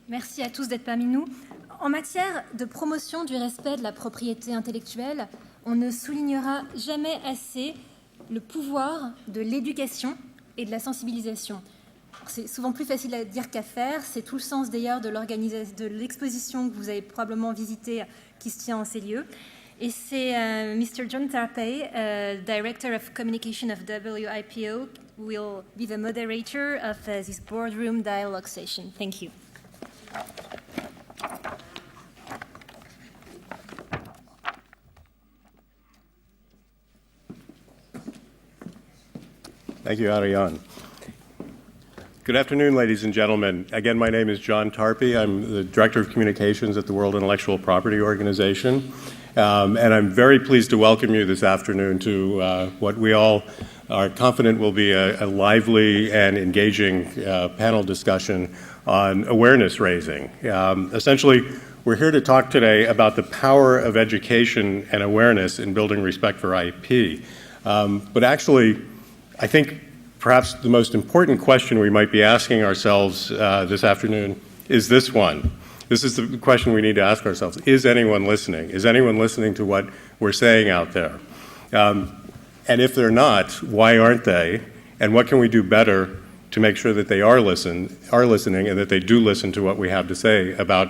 Merci à tous d'être parmi nous. En matière de promotion du respect de la propriété intellectuelle, on ne soulignera jamais assez le pouvoir de l'éducation et de la sensibilisation. C'est souvent plus facile à dire qu'à faire. C'est tout le sens d'ailleurs de l'exposition que vous avez probablement visitée qui se tient en ces lieux. Et c'est Mr. John Tarpey, Director of Communication of WIPO, who will be the moderator of this boardroom dialogue session. Thank you. Thank you, Ariane. Good afternoon, ladies and gentlemen. Again, my name is John Tarpey. I'm the Director of Communications at the World Intellectual Property Organization. And I'm very pleased to welcome you this afternoon to what we all are confident will be a lively and engaging panel discussion on awareness raising. Essentially, we're here to talk today about the power of education and awareness in building respect for IP. But actually, I think perhaps the most important question we might be asking ourselves this afternoon is this one. This is the question we need to ask ourselves. Is anyone listening? Is anyone listening to what we're saying out there? And if they're not, why aren't they? And what can we do better to make sure that they are listening and that they do listen to what we have to say about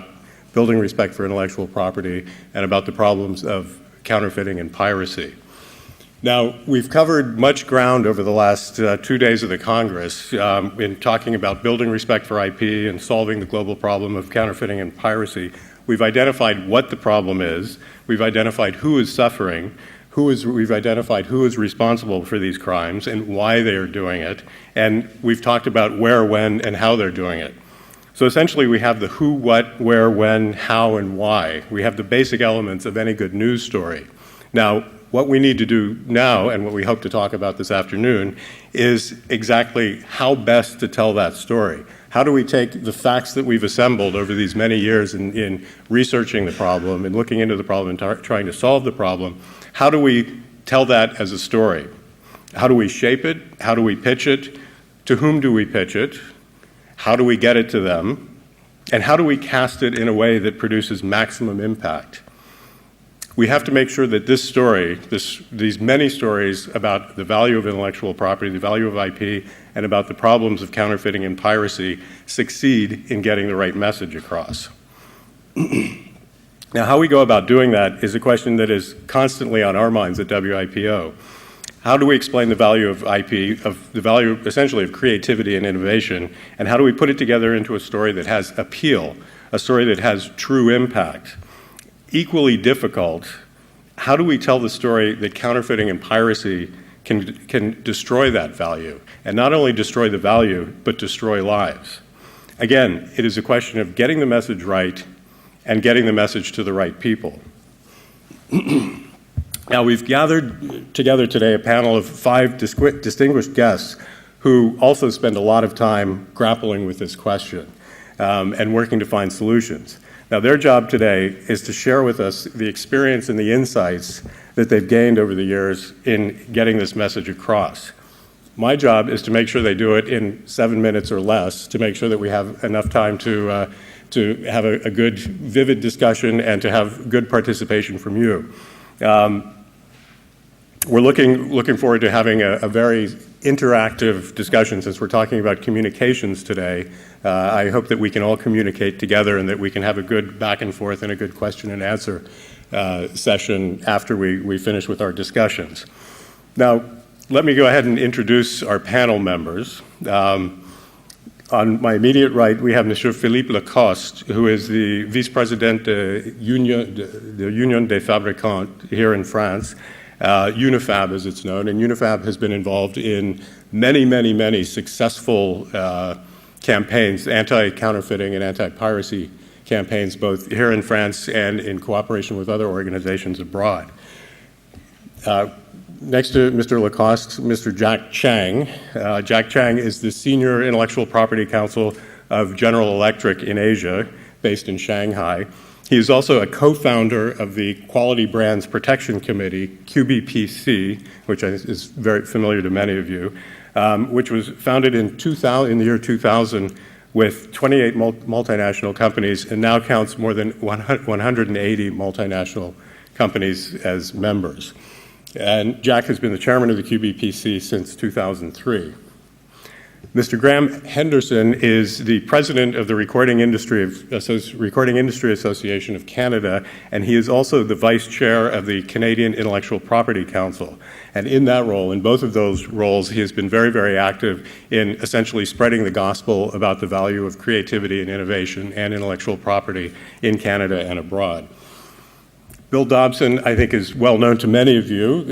building respect for intellectual property and about the problems of counterfeiting and piracy? Now, we've covered much ground over the last 2 days of the Congress in talking about building respect for IP and solving the global problem of counterfeiting and piracy. We've identified what the problem is. We've identified who is suffering. We've identified who is responsible for these crimes and why they are doing it. And we've talked about where, when, and how they're doing it. So essentially, we have the who, what, where, when, how, and why. We have the basic elements of any good news story. Now, what we need to do now, and what we hope to talk about this afternoon, is exactly how best to tell that story. How do we take the facts that we've assembled over these many years in researching the problem and looking into the problem and trying to solve the problem, how do we tell that as a story? How do we shape it? How do we pitch it? To whom do we pitch it? How do we get it to them? And how do we cast it in a way that produces maximum impact? We have to make sure that this story, these many stories about the value of intellectual property, the value of IP, and about the problems of counterfeiting and piracy succeed in getting the right message across. Now, how we go about doing that is a question that is constantly on our minds at WIPO. How do we explain the value of IP, of the value essentially of creativity and innovation, and how do we put it together into a story that has appeal, a story that has true impact? Equally difficult, how do we tell the story that counterfeiting and piracy can destroy that value? And not only destroy the value, but destroy lives. Again, it is a question of getting the message right and getting the message to the right people. Now, we've gathered together today a panel of 5 distinguished guests who also spend a lot of time grappling with this question and working to find solutions. Now, their job today is to share with us the experience and the insights that they've gained over the years in getting this message across. My job is to make sure they do it in 7 minutes or less, to make sure that we have enough time to have a good, vivid discussion and to have good participation from you. We're looking forward to having a very interactive discussion since we're talking about communications today. I hope that we can all communicate together and that we can have a good back and forth and a good question and answer session after we finish with our discussions. Now, let me go ahead and introduce our panel members. On my immediate right, we have Monsieur Philippe Lacoste, who is the Vice President de Union des Fabricants here in France. UNIFAB, as it's known, and UNIFAB has been involved in many successful campaigns, anti-counterfeiting and anti-piracy campaigns, both here in France and in cooperation with other organizations abroad. Next to Mr. Lacoste, Mr. Jack Chang. Jack Chang is the Senior Intellectual Property Counsel of General Electric in Asia, based in Shanghai. He is also a co-founder of the Quality Brands Protection Committee, QBPC, which is very familiar to many of you, which was founded in the year 2000 with 28 multinational companies and now counts more than 180 multinational companies as members. And Jack has been the chairman of the QBPC since 2003. Mr. Graham Henderson is the president of the Recording Industry Association of Canada, and he is also the vice chair of the Canadian Intellectual Property Council. And in that role, in both of those roles, he has been very, very active in essentially spreading the gospel about the value of creativity and innovation and intellectual property in Canada and abroad. Bill Dobson, I think, is well known to many of you.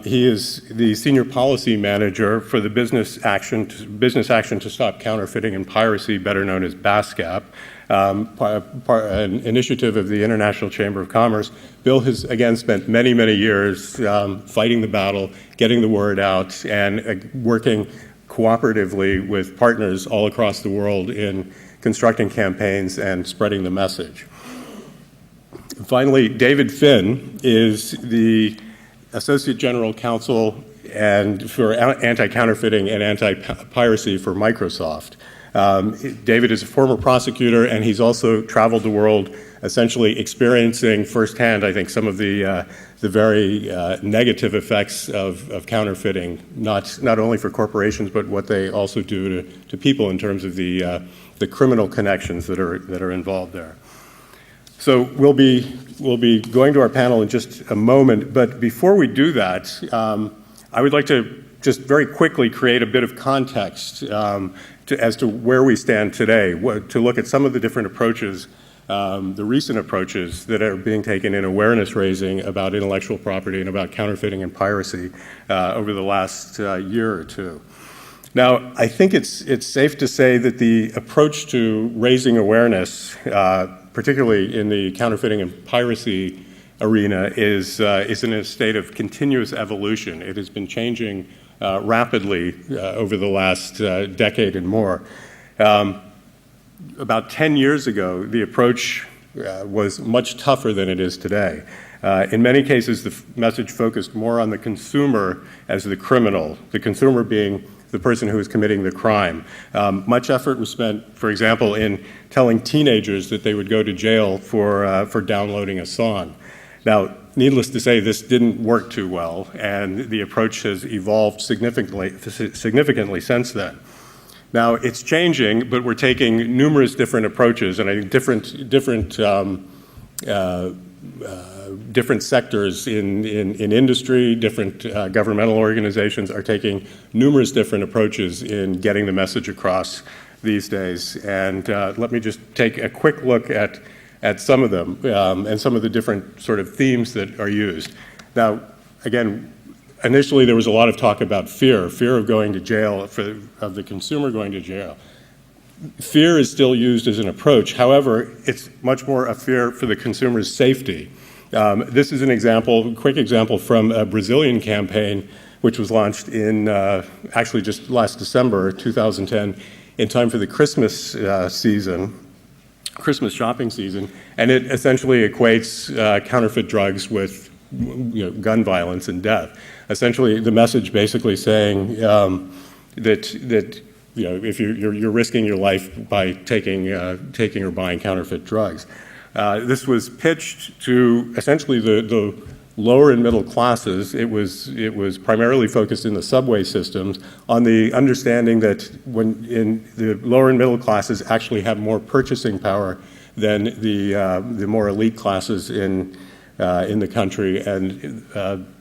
He is the senior policy manager for the Business Action to Stop Counterfeiting and Piracy, better known as BASCAP, an initiative of the International Chamber of Commerce. Bill has, again, spent many, many years fighting the battle, getting the word out, and working cooperatively with partners all across the world in constructing campaigns and spreading the message. Finally, David Finn is the Associate General Counsel for anti-counterfeiting and anti-piracy for Microsoft. David is a former prosecutor, and he's also traveled the world essentially experiencing firsthand, I think, some of the very negative effects of counterfeiting, not only for corporations, but what they also do to people in terms of the criminal connections that are involved there. So we'll be going to our panel in just a moment, but before we do that, I would like to just very quickly create a bit of context as to where we stand today, to look at some of the different approaches, the recent approaches that are being taken in awareness raising about intellectual property and about counterfeiting and piracy over the last year or two. Now, I think it's safe to say that the approach to raising awareness, particularly in the counterfeiting and piracy arena, is in a state of continuous evolution. It has been changing rapidly over the last decade and more. About 10 years ago, the approach was much tougher than it is today. In many cases, the message focused more on the consumer as the criminal, the consumer being the person who is committing the crime. Much effort was spent, for example, in telling teenagers that they would go to jail for downloading a song. Now, needless to say, this didn't work too well, and the approach has evolved significantly since then. Now, it's changing, but we're taking numerous different approaches, and I think different sectors in industry, different governmental organizations are taking numerous different approaches in getting the message across these days. And let me just take a quick look at some of them and some of the different sort of themes that are used. Now, again, initially there was a lot of talk about fear of going to jail, of the consumer going to jail. Fear is still used as an approach. However, it's much more a fear for the consumer's safety. This is an example, a quick example from a Brazilian campaign which was launched in actually just last December 2010 in time for the Christmas Christmas shopping season, and it essentially equates counterfeit drugs with gun violence and death. Essentially, the message basically saying that if you're risking your life by taking or buying counterfeit drugs. This was pitched to essentially the lower and middle classes. It was primarily focused in the subway systems on the understanding that when in the lower and middle classes actually have more purchasing power than the more elite classes in the country, and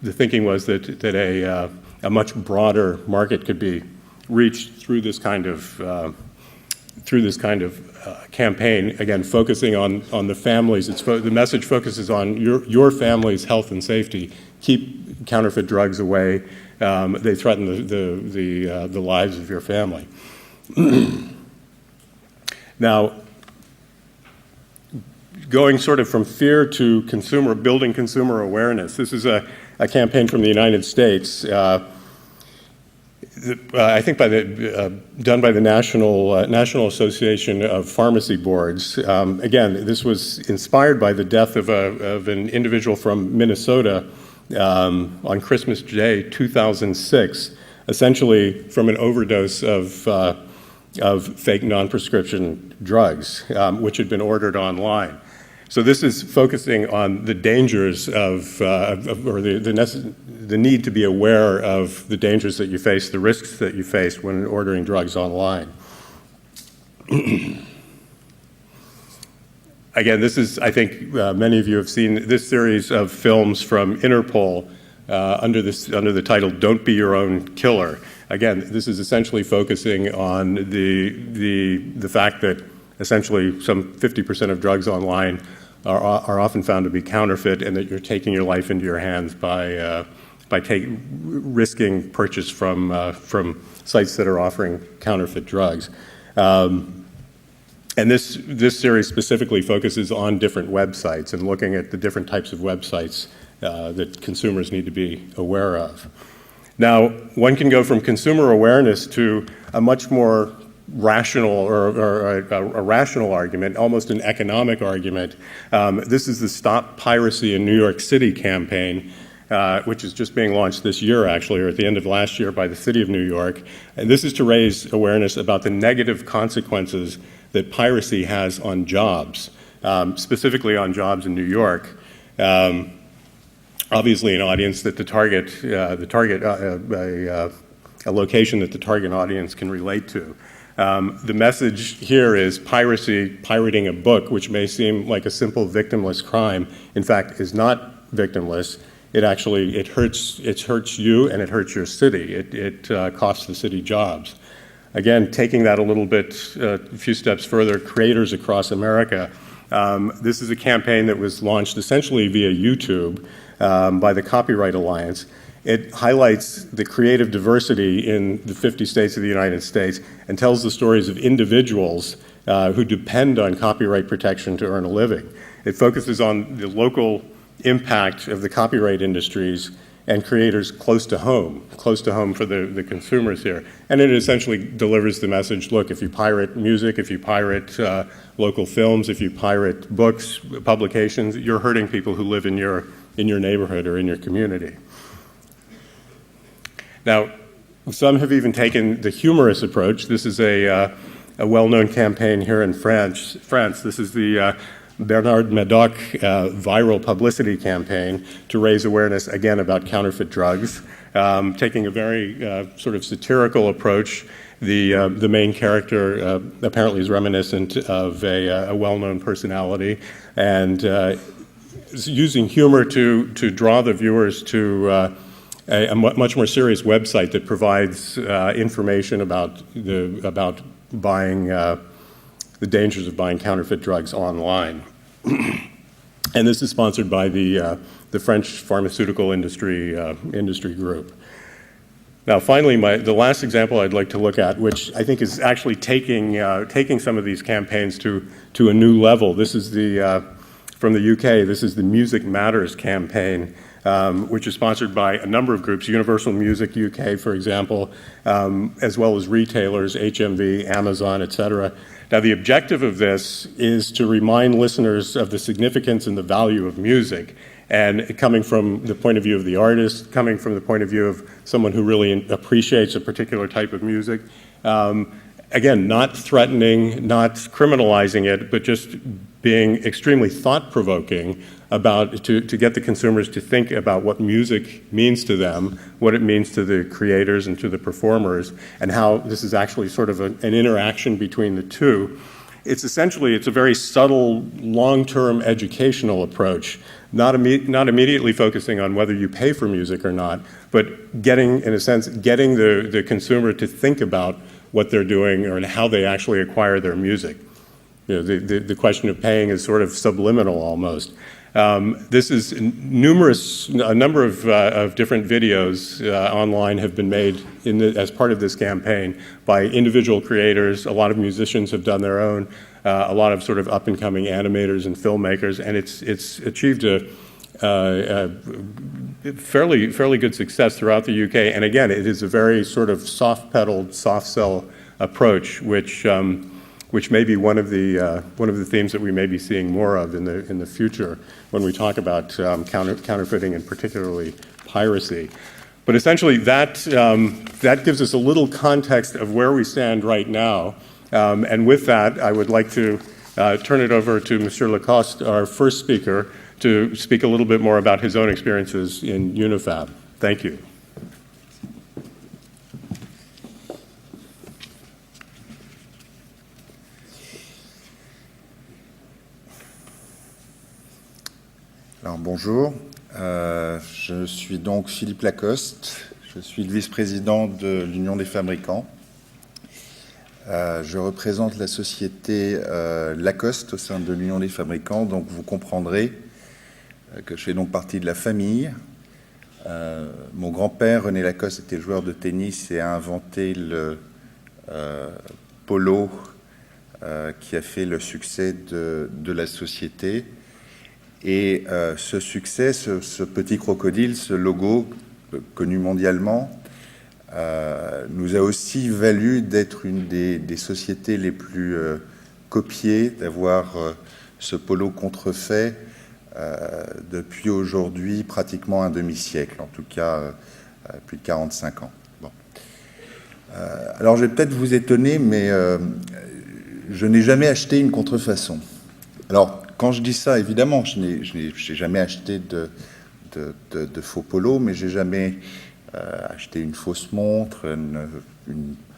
the thinking was that a much broader market could be reached through this kind of campaign, again, focusing on the families. The message focuses on your family's health and safety. Keep counterfeit drugs away. They threaten the lives of your family. Now, going sort of from fear to building consumer awareness. This is a campaign from the United States. I think done by the National Association of Pharmacy Boards. Again, this was inspired by the death of an individual from Minnesota on Christmas Day 2006, essentially from an overdose of of fake non-prescription drugs, which had been ordered online. So this is focusing on the dangers of or the need to be aware of the dangers that you face, the risks that you face when ordering drugs online. Again, this is, I think many of you have seen this series of films from Interpol under the title "Don't Be Your Own Killer." Again, this is essentially focusing on the fact that essentially some 50% of drugs online are often found to be counterfeit, and that you're taking your life into your hands by risking purchase from sites that are offering counterfeit drugs. And this series specifically focuses on different websites and looking at the different types of websites that consumers need to be aware of. Now, one can go from consumer awareness to a much more rational or a rational argument, almost an economic argument. This is the Stop Piracy in New York City campaign, which is just being launched this year, actually, or at the end of last year by the City of New York. And this is to raise awareness about the negative consequences that piracy has on jobs, specifically on jobs in New York. Obviously, an audience that a location that the target audience can relate to. The message here is pirating a book, which may seem like a simple victimless crime, in fact, is not victimless. It hurts you and it hurts your city. It costs the city jobs. Again, taking that a few steps further, creators across America. This is a campaign that was launched essentially via YouTube by the Copyright Alliance. It highlights the creative diversity in the 50 states of the United States and tells the stories of individuals who depend on copyright protection to earn a living. It focuses on the local impact of the copyright industries and creators close to home for the consumers here. And it essentially delivers the message, look, if you pirate music, if you pirate local films, if you pirate books, publications, you're hurting people who live in your neighborhood or in your community. Now, some have even taken the humorous approach. This is a well-known campaign here in France. This is the Bernard Medoc viral publicity campaign to raise awareness, again, about counterfeit drugs, taking a very sort of satirical approach. The main character apparently is reminiscent of a well-known personality, and using humor to draw the viewers to a much more serious website that provides information about buying the dangers of buying counterfeit drugs online. And this is sponsored by the French pharmaceutical industry group. Now, finally, the last example I'd like to look at, which I think is actually taking some of these campaigns to a new level. This is from the UK. This is the Music Matters campaign, which is sponsored by a number of groups, Universal Music UK, for example, as well as retailers, HMV, Amazon, etc. Now, the objective of this is to remind listeners of the significance and the value of music, and coming from the point of view of the artist, coming from the point of view of someone who really appreciates a particular type of music. Again, not threatening, not criminalizing it, but just being extremely thought-provoking about to get the consumers to think about what music means to them, what it means to the creators and to the performers, and how this is actually sort of an interaction between the two. It's a very subtle, long-term educational approach, not immediately focusing on whether you pay for music or not, but getting the consumer to think about what they're doing or how they actually acquire their music. You know, the question of paying is sort of subliminal almost. This is a number of different videos online have been made as part of this campaign by individual creators. A lot of musicians have done their own, a lot of sort of up-and-coming animators and filmmakers, and it's achieved a fairly good success throughout the UK. And again, it is a very sort of soft-pedaled, soft-sell approach, which may be one of the themes that we may be seeing more of in the future when we talk about counterfeiting and particularly piracy. But essentially, that gives us a little context of where we stand right now. And with that, I would like to turn it over to Monsieur Lacoste, our first speaker, to speak a little bit more about his own experiences in UNIFAB. Thank you. Alors, bonjour, je suis donc Philippe Lacoste, je suis le vice-président de l'Union des fabricants. Je représente la société Lacoste au sein de l'Union des fabricants, donc vous comprendrez que je fais donc partie de la famille. Mon grand-père, René Lacoste, était joueur de tennis et a inventé le polo qui a fait le succès de la société. Et ce succès, ce petit crocodile, ce logo connu mondialement, nous a aussi valu d'être une des sociétés les plus copiées, d'avoir ce polo contrefait depuis aujourd'hui pratiquement un demi-siècle, en tout cas plus de 45 ans. Bon. Alors je vais peut-être vous étonner, mais je n'ai jamais acheté une contrefaçon. Alors, quand je dis ça, évidemment, je n'ai jamais acheté de faux polo, mais j'ai jamais acheté une fausse montre,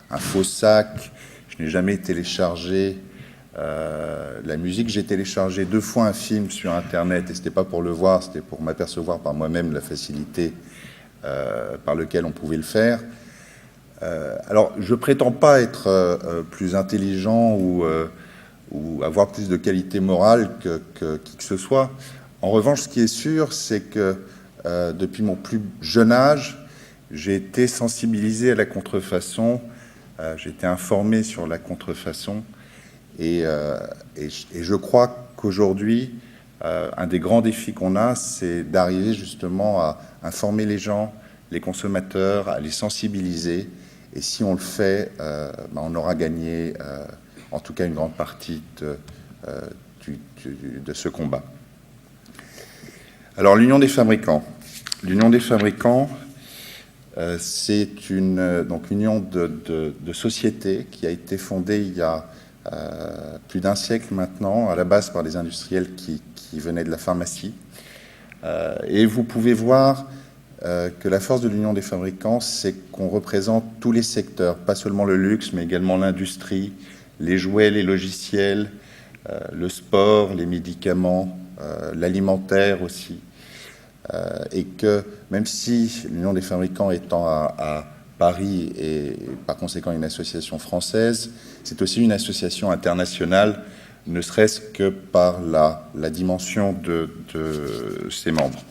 un faux sac. Je n'ai jamais téléchargé la musique. J'ai téléchargé 2 fois un film sur Internet, et ce n'était pas pour le voir, c'était pour m'apercevoir par moi-même la facilité par laquelle on pouvait le faire. Alors, je prétends pas être plus intelligent ou avoir plus de qualité morale que qui que ce soit. En revanche, ce qui est sûr, c'est que depuis mon plus jeune âge, j'ai été sensibilisé à la contrefaçon, j'ai été informé sur la contrefaçon, et je crois qu'aujourd'hui, un des grands défis qu'on a, c'est d'arriver justement à informer les gens, les consommateurs, à les sensibiliser, et si on le fait, on aura gagné en tout cas une grande partie de ce combat. Alors, l'Union des fabricants. L'Union des fabricants, c'est une union de sociétés qui a été fondée il y a plus d'un siècle maintenant, à la base par des industriels qui venaient de la pharmacie. Et vous pouvez voir que la force de l'Union des fabricants, c'est qu'on représente tous les secteurs, pas seulement le luxe, mais également l'industrie, les jouets, les logiciels, le sport, les médicaments, l'alimentaire aussi. Et que même si l'Union des fabricants étant à Paris et par conséquent une association française, c'est aussi une association internationale, ne serait-ce que par la dimension de ses membres.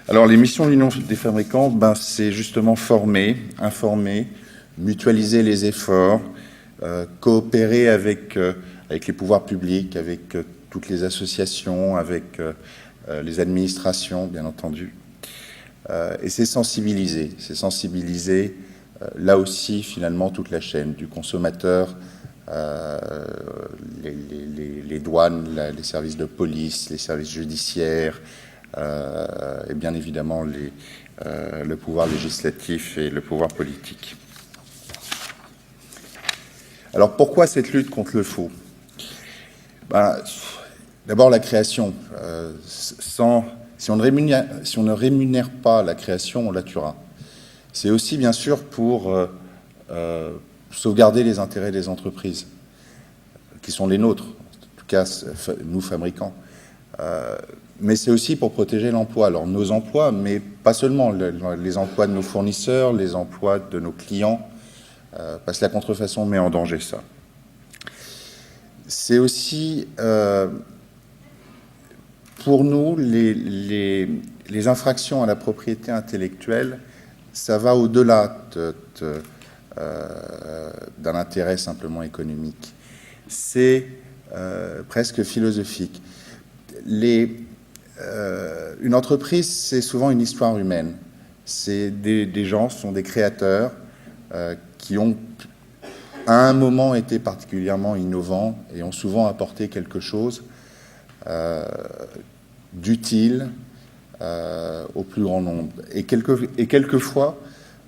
Alors les missions de l'Union des fabricants, c'est justement former, informer, mutualiser les efforts, coopérer avec les pouvoirs publics, avec toutes les associations, avec les administrations, bien entendu. Et c'est sensibiliser là aussi, finalement, toute la chaîne, du consommateur, les douanes, les services de police, les services judiciaires, et bien évidemment le pouvoir législatif et le pouvoir politique. Alors pourquoi cette lutte contre le faux? D'abord la création. Si on ne rémunère pas la création, on la tuera. C'est aussi bien sûr pour sauvegarder les intérêts des entreprises, qui sont les nôtres, en tout cas nous fabricants. Mais c'est aussi pour protéger l'emploi. Alors nos emplois, mais pas seulement, les emplois de nos fournisseurs, les emplois de nos clients, parce que la contrefaçon met en danger ça. C'est aussi, pour nous, les infractions à la propriété intellectuelle, ça va au-delà d'un intérêt simplement économique. C'est presque philosophique. Une entreprise, c'est souvent une histoire humaine. C'est des gens, ce sont des créateurs qui ont, à un moment, été particulièrement innovants et ont souvent apporté quelque chose d'utile, au plus grand nombre. Et quelquefois,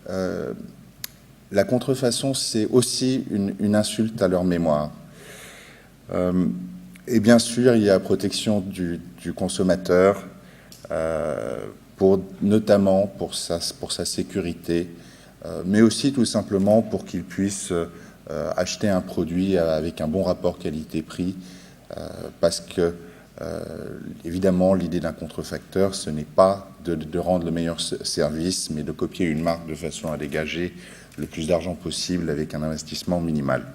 la contrefaçon, c'est aussi une insulte à leur mémoire. Et bien sûr, il y a protection du consommateur, notamment pour sa sécurité, mais aussi tout simplement pour qu'il puisse acheter un produit avec un bon rapport qualité-prix, parce que, évidemment, l'idée d'un contrefacteur, ce n'est pas de rendre le meilleur service, mais de copier une marque de façon à dégager le plus d'argent possible avec un investissement minimal.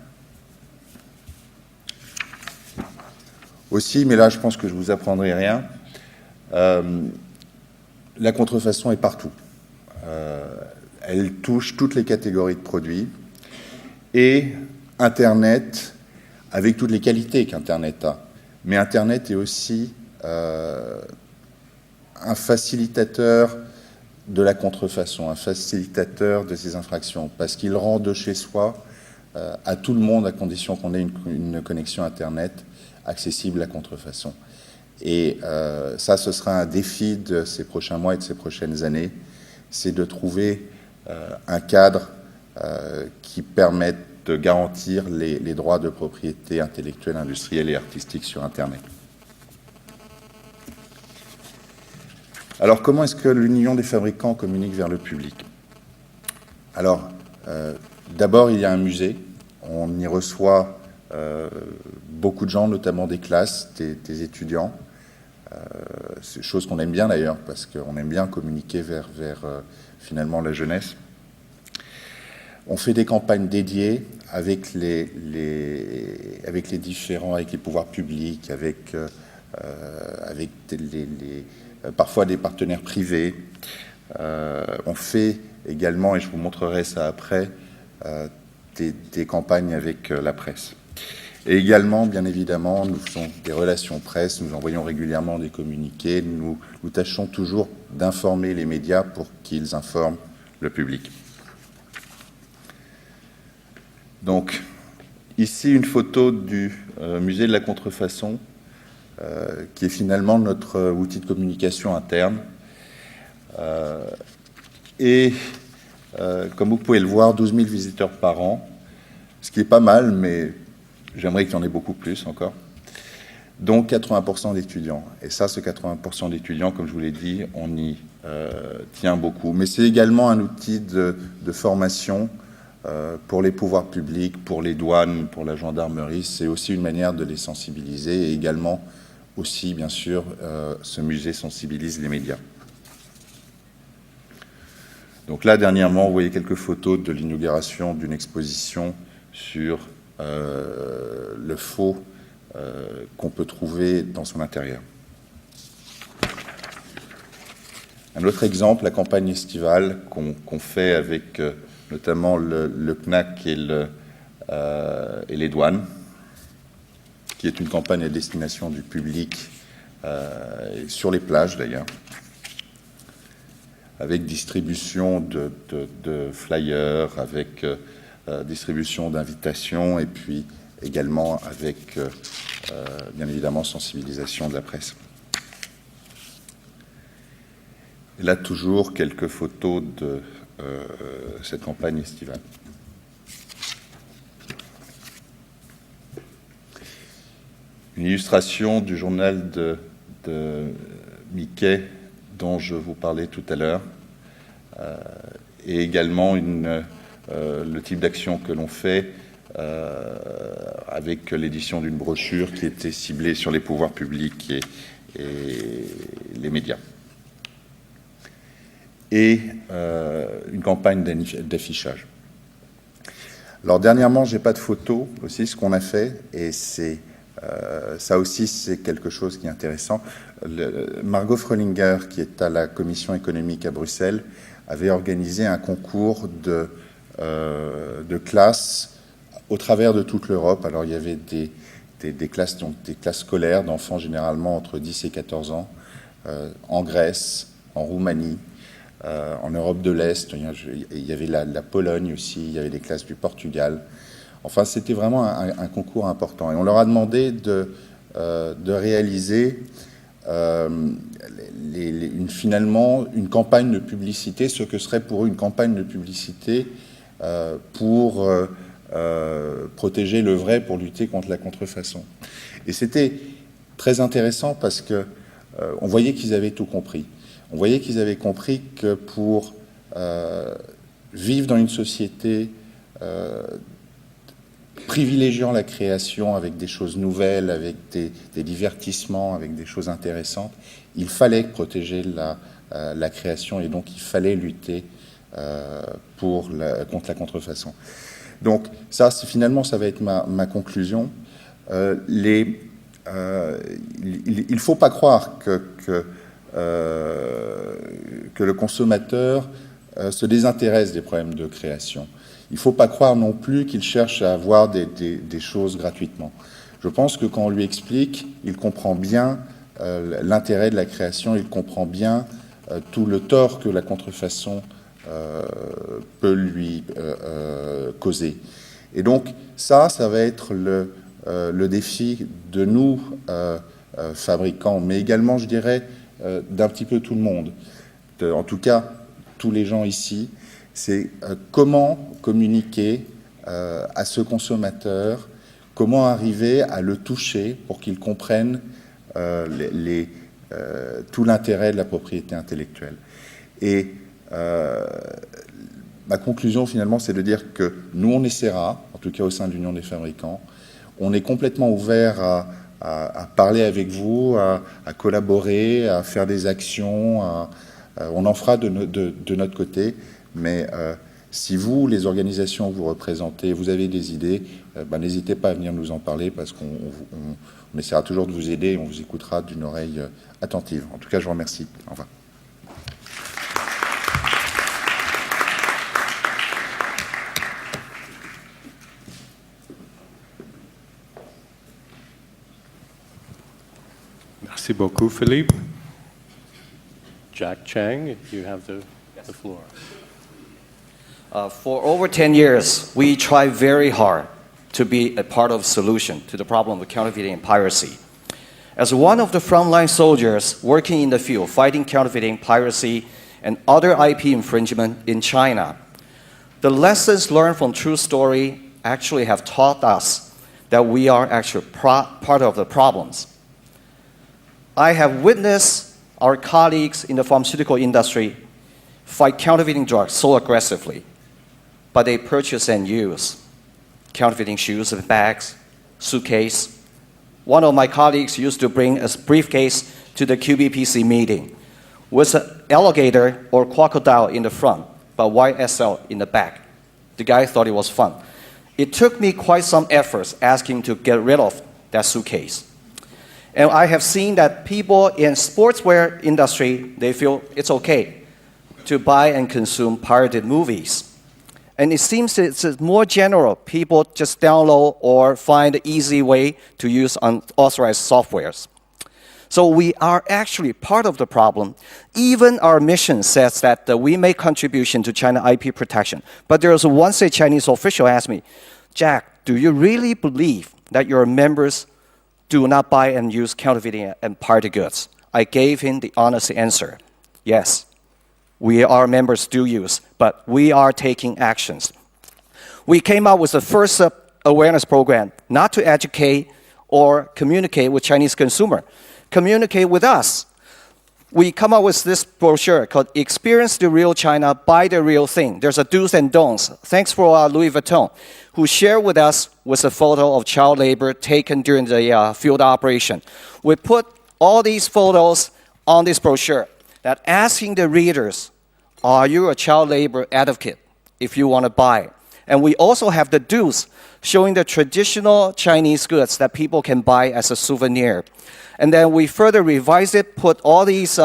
Aussi, mais là, je pense que je ne vous apprendrai rien, la contrefaçon est partout. Elle touche toutes les catégories de produits et Internet, avec toutes les qualités qu'Internet a. Mais Internet est aussi un facilitateur de la contrefaçon, un facilitateur de ces infractions, parce qu'il rend de chez soi à tout le monde, à condition qu'on ait une connexion Internet, accessible à contrefaçon. Et ça, ce sera un défi de ces prochains mois et de ces prochaines années, c'est de trouver un cadre qui permette de garantir les droits de propriété intellectuelle, industrielle et artistique sur Internet. Alors, comment est-ce que l'Union des fabricants communique vers le public? Alors, d'abord, il y a un musée. On y reçoit beaucoup de gens, notamment des classes, des étudiants. C'est chose qu'on aime bien d'ailleurs, parce qu'on aime bien communiquer vers finalement la jeunesse. On fait des campagnes dédiées avec les pouvoirs publics, avec parfois des partenaires privés. On fait également, et je vous montrerai ça après, des campagnes avec la presse. Et également, bien évidemment, nous faisons des relations presse, nous envoyons régulièrement des communiqués, nous tâchons toujours d'informer les médias pour qu'ils informent le public. Donc, ici, une photo du musée de la contrefaçon, qui est finalement notre outil de communication interne. Comme vous pouvez le voir, 12 000 visiteurs par an, ce qui est pas mal, mais j'aimerais qu'il y en ait beaucoup plus encore. Donc 80% d'étudiants. Et ça, ce 80% d'étudiants, comme je vous l'ai dit, on y tient beaucoup. Mais c'est également un outil de formation pour les pouvoirs publics, pour les douanes, pour la gendarmerie. C'est aussi une manière de les sensibiliser. Et également, aussi, bien sûr, ce musée sensibilise les médias. Donc là, dernièrement, vous voyez quelques photos de l'inauguration d'une exposition sur le faux qu'on peut trouver dans son intérieur. Un autre exemple, la campagne estivale qu'on fait avec notamment le CNAC et les douanes, qui est une campagne à destination du public sur les plages d'ailleurs, avec distribution de flyers, avec distribution d'invitations, et puis également avec, bien évidemment, sensibilisation de la presse. Et là, toujours quelques photos de cette campagne estivale. Une illustration du journal de Mickey dont je vous parlais tout à l'heure, et également le type d'action que l'on fait avec l'édition d'une brochure qui était ciblée sur les pouvoirs publics et les médias. Et une campagne d'affichage. Alors dernièrement, j'ai pas de photos aussi, ce qu'on a fait, et c'est ça aussi, c'est quelque chose qui est intéressant. Margot Fröhlinger, qui est à la Commission économique à Bruxelles, avait organisé un concours de classes au travers de toute l'Europe. Alors, il y avait des classes scolaires d'enfants généralement entre 10 et 14 ans, en Grèce, en Roumanie, en Europe de l'Est. Il y avait la Pologne aussi, il y avait des classes du Portugal. Enfin, c'était vraiment un concours important. Et on leur a demandé de réaliser finalement une campagne de publicité, ce que serait pour eux une campagne de publicité pour protéger le vrai, pour lutter contre la contrefaçon. Et c'était très intéressant parce que on voyait qu'ils avaient tout compris. On voyait qu'ils avaient compris que pour vivre dans une société privilégiant la création avec des choses nouvelles, avec des divertissements, avec des choses intéressantes, il fallait protéger la création et donc il fallait lutter contre la contrefaçon. Donc ça, finalement, ça va être ma conclusion. Il ne faut pas croire que le consommateur se désintéresse des problèmes de création. Il ne faut pas croire non plus qu'il cherche à avoir des choses gratuitement. Je pense que quand on lui explique, il comprend bien l'intérêt de la création, il comprend bien tout le tort que la contrefaçon peut lui causer. Et donc ça va être le défi de nous, fabricants, mais également, je dirais, d'un petit peu tout le monde. En tout cas, tous les gens ici, c'est comment communiquer à ce consommateur, comment arriver à le toucher pour qu'il comprenne tout l'intérêt de la propriété intellectuelle. Et ma conclusion, finalement, c'est de dire que nous, on essaiera, en tout cas au sein de l'Union des fabricants, on est complètement ouvert à parler avec vous, à collaborer, à faire des actions, on en fera de notre côté, mais si vous, les organisations que vous représentez, vous avez des idées, n'hésitez pas à venir nous en parler parce qu'on essaiera toujours de vous aider et on vous écoutera d'une oreille attentive. En tout cas, je vous remercie. Au revoir. Merci beaucoup, Philippe. Jack Chang, you have the floor. For over 10 years, we tried very hard to be a part of the solution to the problem of counterfeiting and piracy. As one of the frontline soldiers working in the field fighting counterfeiting, piracy, and other IP infringement in China, the lessons learned from True Story actually have taught us that we are actually part of the problems. I have witnessed our colleagues in the pharmaceutical industry fight counterfeiting drugs so aggressively, but they purchase and use counterfeiting shoes and bags, suitcase. One of my colleagues used to bring a briefcase to the QBPC meeting with an alligator or crocodile in the front, but YSL in the back. The guy thought it was fun. It took me quite some efforts asking him to get rid of that suitcase. And I have seen that people in sportswear industry, they feel it's okay to buy and consume pirated movies. And it seems it's more general. People just download or find an easy way to use unauthorized softwares. So we are actually part of the problem. Even our mission says that we make contribution to China IP protection. But there was once a Chinese official asked me, Jack, do you really believe that your members do not buy and use counterfeiting and pirated goods? I gave him the honest answer. Yes, our members do use, but we are taking actions. We came out with the first awareness program, not to educate or communicate with Chinese consumer, communicate with us. We come up with this brochure called Experience the Real China, Buy the Real Thing. There's a do's and don'ts. Thanks for Louis Vuitton, who shared with us with a photo of child labor taken during the field operation. We put all these photos on this brochure that asking the readers, are you a child labor advocate if you want to buy? And we also have the do's showing the traditional Chinese goods that people can buy as a souvenir. And then we further revised it, put all these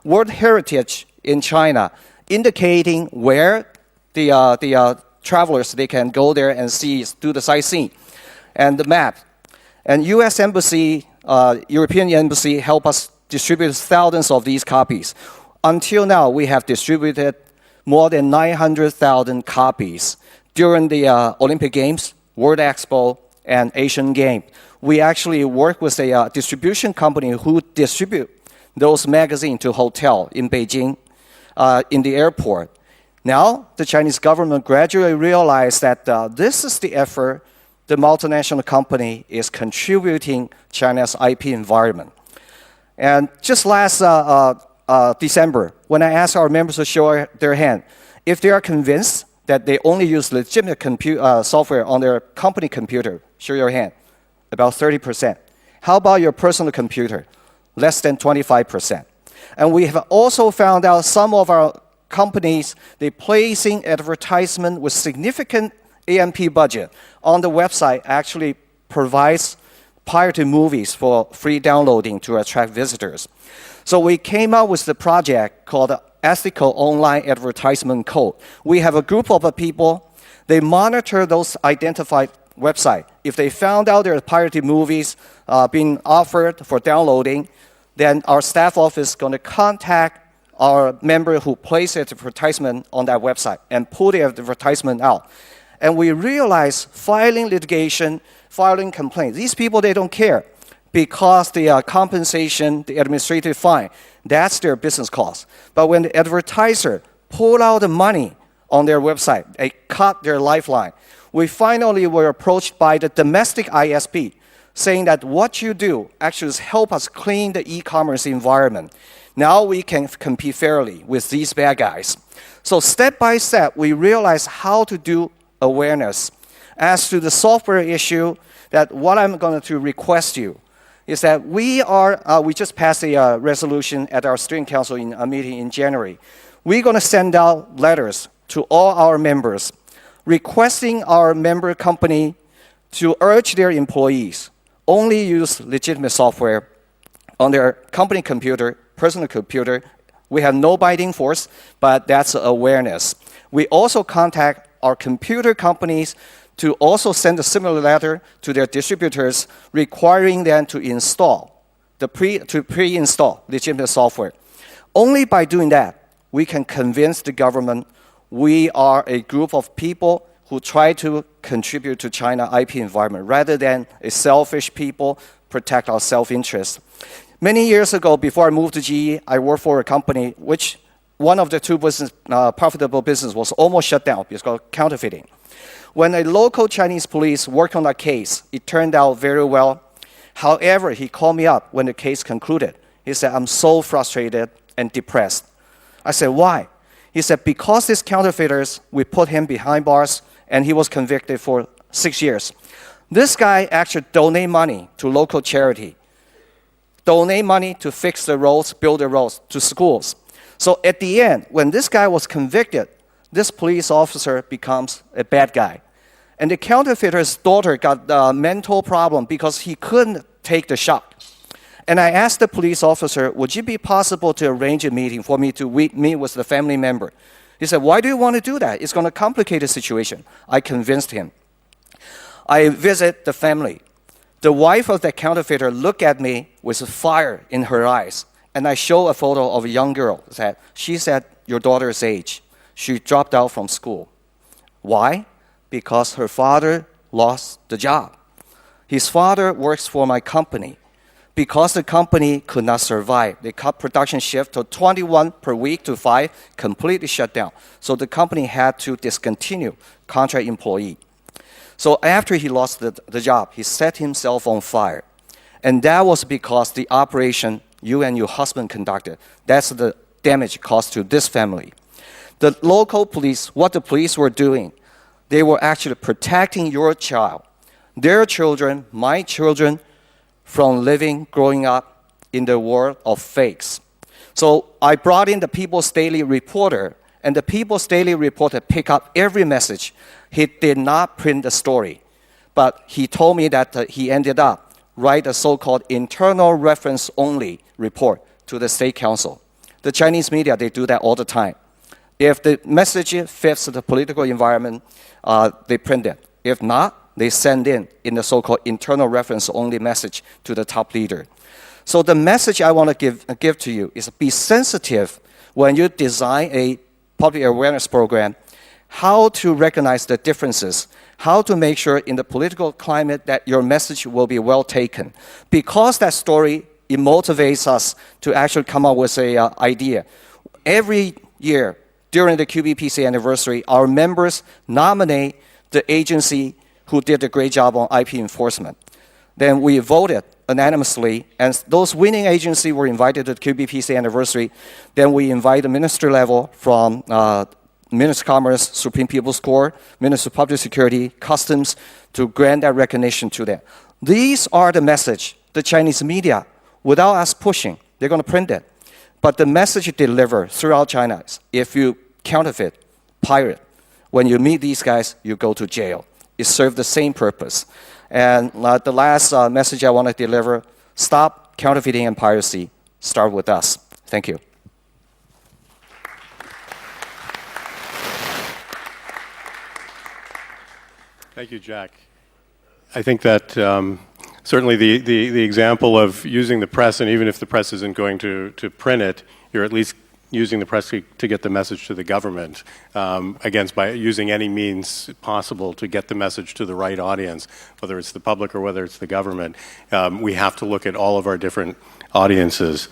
World Heritage in China, indicating where the travelers, they can go there and see, do the sightseeing, and the map. And U.S. Embassy, European Embassy help us distribute thousands of these copies. Until now, we have distributed more than 900,000 copies during the Olympic Games, World Expo, and Asian Games. We actually work with a distribution company who distribute those magazines to hotel in Beijing, in the airport. Now, the Chinese government gradually realized that this is the effort the multinational company is contributing China's IP environment. And just last December, when I asked our members to show their hand, if they are convinced that they only use legitimate software on their company computer, show your hand, about 30%. How about your personal computer? Less than 25%. And we have also found out some of our companies, they're placing advertisement with significant AMP budget on the website actually provides pirated movies for free downloading to attract visitors. So we came up with the project called Ethical Online Advertisement Code. We have a group of people, they monitor those identified websites. If they found out there are pirated movies being offered for downloading, then our staff office is going to contact our member who placed advertisement on that website and pull the advertisement out. And we realize filing litigation, filing complaints, these people, they don't care because the compensation, the administrative fine, that's their business cost. But when the advertiser pull out the money on their website, they cut their lifeline. We finally were approached by the domestic ISP saying that what you do actually is help us clean the e-commerce environment. Now we can compete fairly with these bad guys. So step by step, we realize how to do awareness. As to the software issue, that what I'm going to request you is that we just passed a resolution at our steering council in a meeting in January. We're going to send out letters to all our members requesting our member company to urge their employees only use legitimate software on their company computer, personal computer. We have no binding force, but that's awareness. We also contact our computer companies to also send a similar letter to their distributors requiring them to install, pre-install legitimate software. Only by doing that, we can convince the government we are a group of people who try to contribute to China IP environment rather than a selfish people protect our self-interest. Many years ago, before I moved to GE, I worked for a company which one of the two profitable business was almost shut down. It's called counterfeiting. When a local Chinese police worked on that case, it turned out very well. However, he called me up when the case concluded. He said, I'm so frustrated and depressed. I said, why? He said, because these counterfeiters, we put him behind bars, and he was convicted for 6 years. This guy actually donated money to local charity, donate money to fix the roads, build the roads, to schools. So at the end, when this guy was convicted, this police officer becomes a bad guy. And the counterfeiter's daughter got a mental problem because he couldn't take the shock. And I asked the police officer, would it be possible to arrange a meeting for me to meet with the family member? He said, why do you want to do that? It's going to complicate the situation. I convinced him. I visit the family. The wife of the counterfeiter looked at me with fire in her eyes. And I show a photo of a young girl. She said, your daughter's age. She dropped out from school. Why? Because her father lost the job. His father works for my company. Because the company could not survive, they cut production shift to 21 per week to 5, completely shut down. So the company had to discontinue contract employee. So after he lost the job, he set himself on fire. And that was because the operation you and your husband conducted, that's the damage caused to this family. The local police, what the police were doing, they were actually protecting your child, their children, my children, from growing up in the world of fakes. So I brought in the People's Daily Reporter, and the People's Daily Reporter picked up every message. He did not print the story, but he told me that he ended up write a so-called internal reference only report to the State Council. The Chinese media, they do that all the time. If the message fits the political environment, they print it. If not, they send in the so-called internal reference only message to the top leader. So the message I want to give to you is be sensitive when you design a public awareness program. how to recognize the differences, how to make sure in the political climate that your message will be well taken. Because that story, it motivates us to actually come up with an idea. Every year, during the QBPC anniversary, our members nominate the agency who did a great job on IP enforcement. Then we voted unanimously, and those winning agencies were invited to the QBPC anniversary. Then we invite the ministry level from Ministry of Commerce, Supreme People's Court, Ministry of Public Security, Customs, to grant that recognition to them. These are the message the Chinese media, without us pushing, they're going to print it. But the message delivered throughout China is, if you counterfeit, pirate, when you meet these guys, you go to jail. It serves the same purpose. And the last message I want to deliver, stop counterfeiting and piracy. Start with us. Thank you. Thank you, Jack. I think that certainly the example of using the press, and even if the press isn't going to print it, you're at least using the press to get the message to the government, by using any means possible to get the message to the right audience, whether it's the public or whether it's the government. We have to look at all of our different audiences.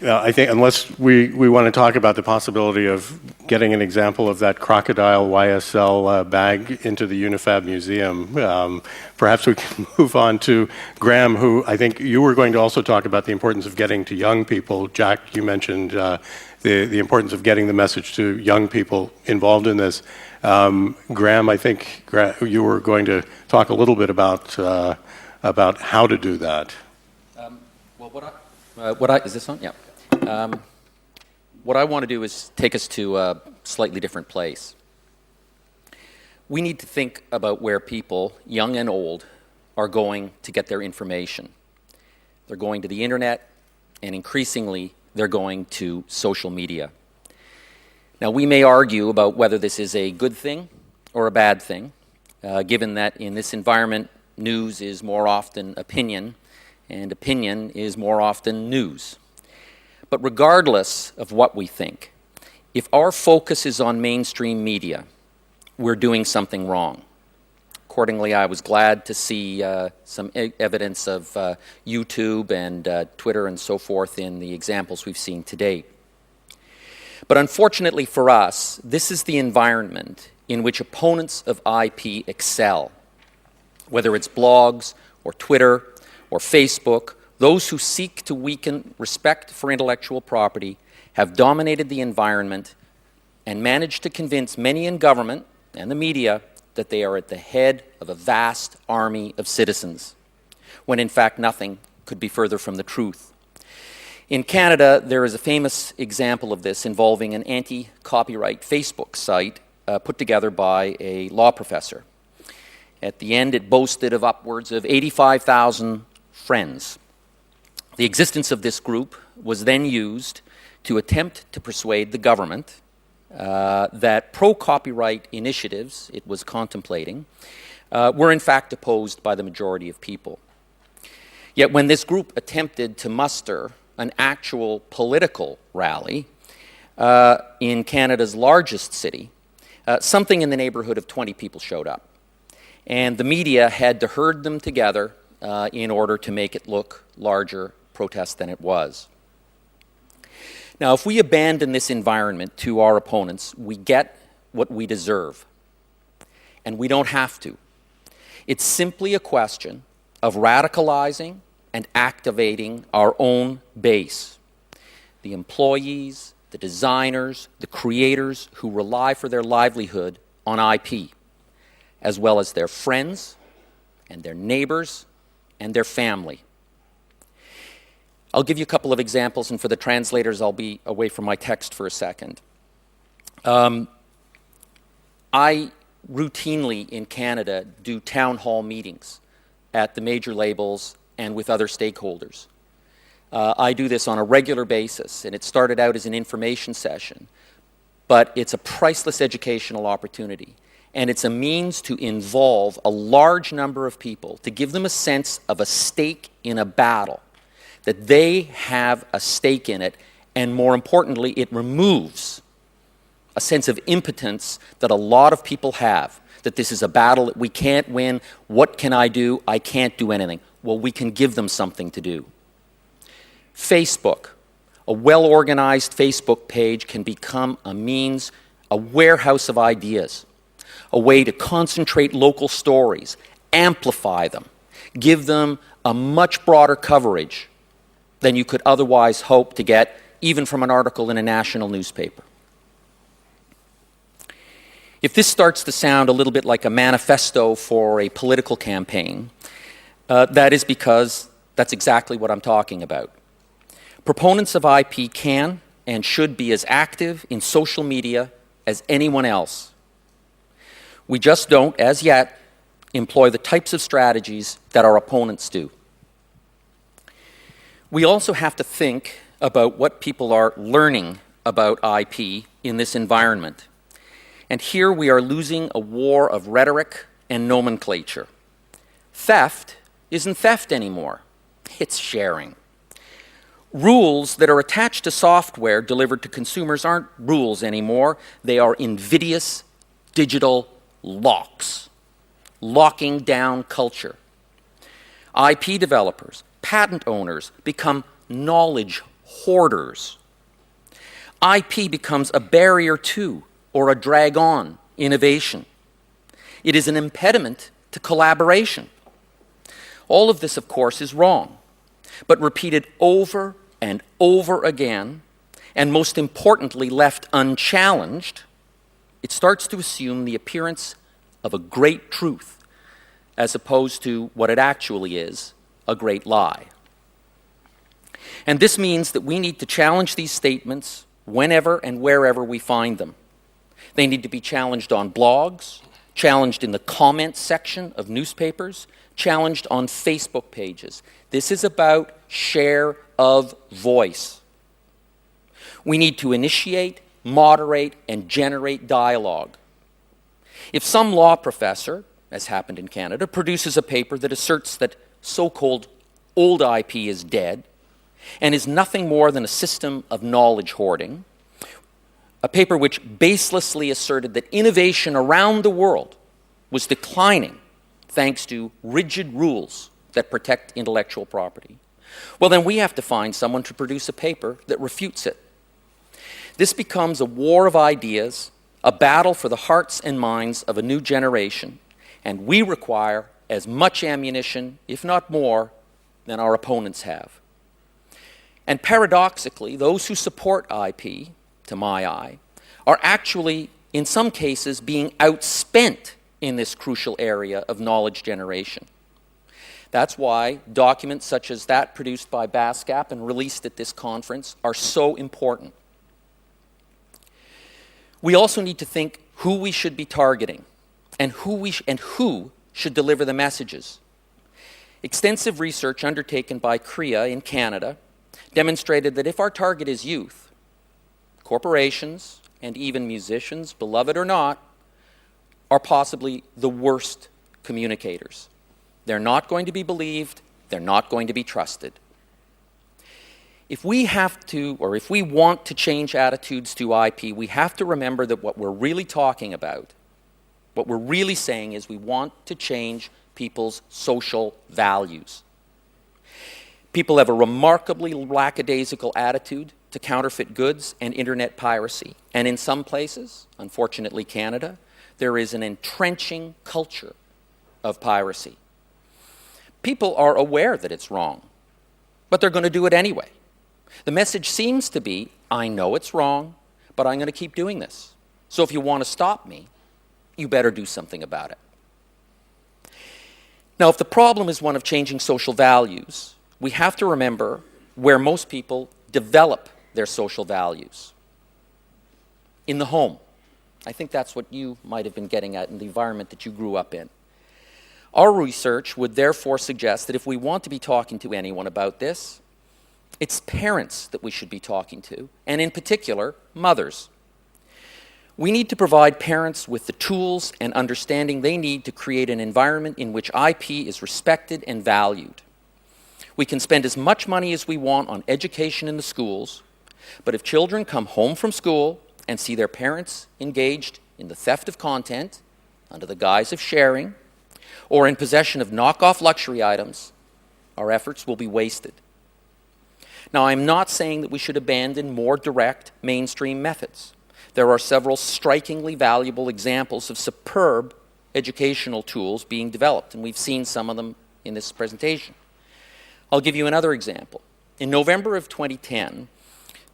I think unless we want to talk about the possibility of getting an example of that crocodile YSL bag into the Unifab Museum, perhaps we can move on to Graham, who I think you were going to also talk about the importance of getting to young people. Jack, you mentioned the importance of getting the message to young people involved in this. Graham, I think you were going to talk a little bit about how to do that. Is this on? Yeah. What I want to do is take us to a slightly different place. We need to think about where people, young and old, are going to get their information. They're going to the internet, and increasingly, they're going to social media. Now, we may argue about whether this is a good thing or a bad thing, given that in this environment, news is more often opinion, and opinion is more often news. But regardless of what we think, if our focus is on mainstream media, we're doing something wrong. Accordingly, I was glad to see some evidence of YouTube and Twitter and so forth in the examples we've seen today. But unfortunately for us, this is the environment in which opponents of IP excel. Whether it's blogs or Twitter or Facebook, those who seek to weaken respect for intellectual property have dominated the environment and managed to convince many in government and the media that they are at the head of a vast army of citizens, when in fact nothing could be further from the truth. In Canada, there is a famous example of this involving an anti-copyright Facebook site put together by a law professor. At the end, it boasted of upwards of 85,000 friends. The existence of this group was then used to attempt to persuade the government that pro-copyright initiatives it was contemplating were in fact opposed by the majority of people. Yet when this group attempted to muster an actual political rally in Canada's largest city, something in the neighborhood of 20 people showed up. And the media had to herd them together in order to make it look larger protest than it was. Now, if we abandon this environment to our opponents, we get what we deserve. And we don't have to. It's simply a question of radicalizing and activating our own base. The employees, the designers, the creators who rely for their livelihood on IP, as well as their friends and their neighbors and their family. I'll give you a couple of examples, and for the translators, I'll be away from my text for a second. I routinely in Canada do town hall meetings at the major labels and with other stakeholders. I do this on a regular basis, and it started out as an information session, but it's a priceless educational opportunity. And it's a means to involve a large number of people, to give them a sense of a stake in a battle, that they have a stake in it, and more importantly, it removes a sense of impotence that a lot of people have, that this is a battle that we can't win. What can I do? I can't do anything. Well, we can give them something to do. Facebook, a well-organized Facebook page can become a means, a warehouse of ideas, a way to concentrate local stories, amplify them, give them a much broader coverage than you could otherwise hope to get even from an article in a national newspaper. If this starts to sound a little bit like a manifesto for a political campaign, that is because that's exactly what I'm talking about. Proponents of IP can and should be as active in social media as anyone else. We just don't, as yet, employ the types of strategies that our opponents do. We also have to think about what people are learning about IP in this environment. And here we are losing a war of rhetoric and nomenclature. Theft isn't theft anymore. It's sharing. Rules that are attached to software delivered to consumers aren't rules anymore. They are invidious digital locks, locking down culture. IP developers, patent owners become knowledge hoarders. IP becomes a barrier to or a drag on innovation. It is an impediment to collaboration. All of this, of course, is wrong, but repeated over and over again, and most importantly, left unchallenged, it starts to assume the appearance of a great truth as opposed to what it actually is, a great lie. And this means that we need to challenge these statements whenever and wherever we find them. They need to be challenged on blogs, challenged in the comments section of newspapers, challenged on Facebook pages. This is about share of voice. We need to initiate, moderate, and generate dialogue. If some law professor, as happened in Canada, produces a paper that asserts that so-called old IP is dead and is nothing more than a system of knowledge hoarding, a paper which baselessly asserted that innovation around the world was declining thanks to rigid rules that protect intellectual property, well, then we have to find someone to produce a paper that refutes it. This becomes a war of ideas, a battle for the hearts and minds of a new generation, and we require as much ammunition, if not more, than our opponents have. And paradoxically, those who support IP, to my eye, are actually, in some cases, being outspent in this crucial area of knowledge generation. That's why documents such as that produced by BASCAP and released at this conference are so important. We also need to think who we should be targeting and who should deliver the messages. Extensive research undertaken by CREA in Canada demonstrated that if our target is youth, corporations and even musicians, beloved or not, are possibly the worst communicators. They're not going to be believed, they're not going to be trusted. If we have to, or if we want to change attitudes to IP, we have to remember that what we're really talking about, what we're really saying is we want to change people's social values. People have a remarkably lackadaisical attitude to counterfeit goods and internet piracy. And in some places, unfortunately Canada, there is an entrenching culture of piracy. People are aware that it's wrong, but they're going to do it anyway. The message seems to be, I know it's wrong, but I'm going to keep doing this. So if you want to stop me, you better do something about it. Now, if the problem is one of changing social values, we have to remember where most people develop their social values. In the home. I think that's what you might have been getting at in the environment that you grew up in. Our research would therefore suggest that if we want to be talking to anyone about this, it's parents that we should be talking to, and in particular, mothers. We need to provide parents with the tools and understanding they need to create an environment in which IP is respected and valued. We can spend as much money as we want on education in the schools, but if children come home from school and see their parents engaged in the theft of content under the guise of sharing, or in possession of knockoff luxury items, our efforts will be wasted. Now, I'm not saying that we should abandon more direct mainstream methods. There are several strikingly valuable examples of superb educational tools being developed, and we've seen some of them in this presentation. I'll give you another example. In November of 2010,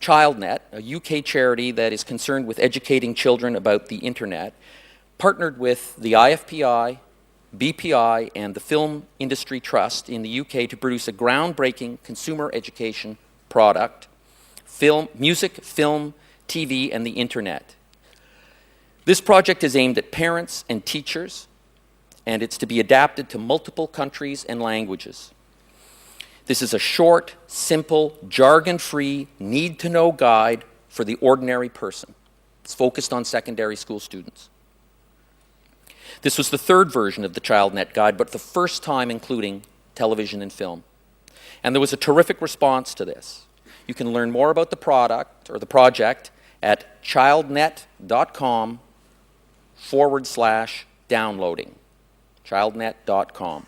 ChildNet, a UK charity that is concerned with educating children about the internet, partnered with the IFPI, BPI, and the Film Industry Trust in the UK to produce a groundbreaking consumer education product, music, film, TV, and the internet. This project is aimed at parents and teachers, and it's to be adapted to multiple countries and languages. This is a short, simple, jargon-free, need-to-know guide for the ordinary person. It's focused on secondary school students. This was the third version of the ChildNet Guide, but the first time including television and film. And there was a terrific response to this. You can learn more about the product or the project at childnet.com/downloading. childnet.com.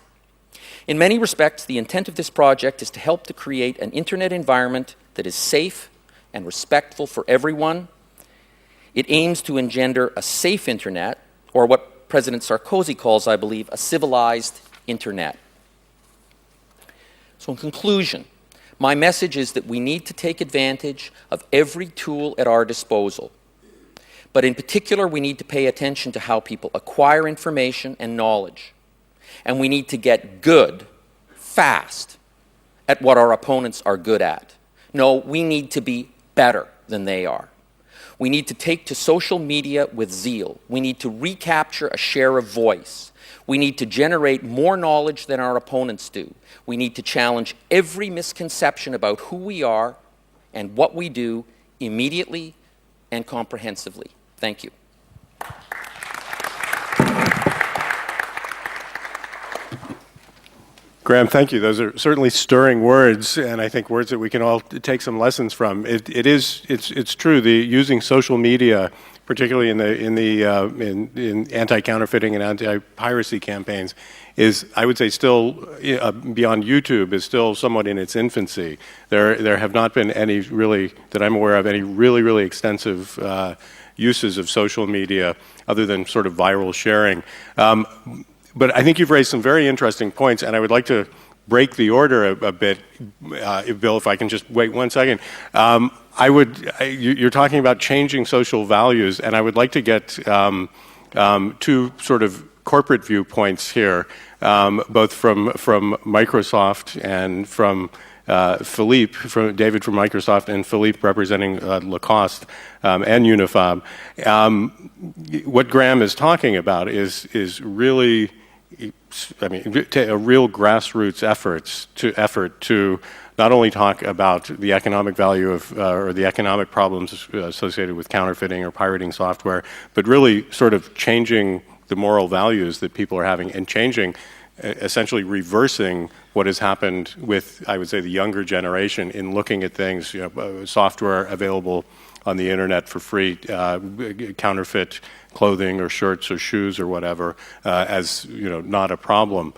In many respects, the intent of this project is to help to create an internet environment that is safe and respectful for everyone. It aims to engender a safe internet, or what President Sarkozy calls, I believe, a civilized internet. So in conclusion, my message is that we need to take advantage of every tool at our disposal. But in particular, we need to pay attention to how people acquire information and knowledge. And we need to get good, fast, at what our opponents are good at. No, we need to be better than they are. We need to take to social media with zeal. We need to recapture a share of voice. We need to generate more knowledge than our opponents do. We need to challenge every misconception about who we are and what we do immediately and comprehensively. Thank you. Graham, thank you. Those are certainly stirring words, and I think words that we can all take some lessons from. It's true. Using social media, particularly in anti-counterfeiting and anti-piracy campaigns, is, I would say, still beyond YouTube, is still somewhat in its infancy. There have not been any really, that I'm aware of, any really extensive uses of social media other than sort of viral sharing. But I think you've raised some very interesting points, and I would like to break the order a bit, Bill, if I can just wait 1 second. You're talking about changing social values, and I would like to get two sort of corporate viewpoints here, both from Microsoft and from Philippe, David from Microsoft, and Philippe representing Lacoste and Unifob. What Graham is talking about is really, I mean, a real grassroots effort to not only talk about the economic value of or the economic problems associated with counterfeiting or pirating software, but really sort of changing the moral values that people are having and changing, essentially reversing what has happened with, I would say, the younger generation in looking at things, software available on the internet for free, counterfeit clothing or shirts or shoes or whatever, as not a problem.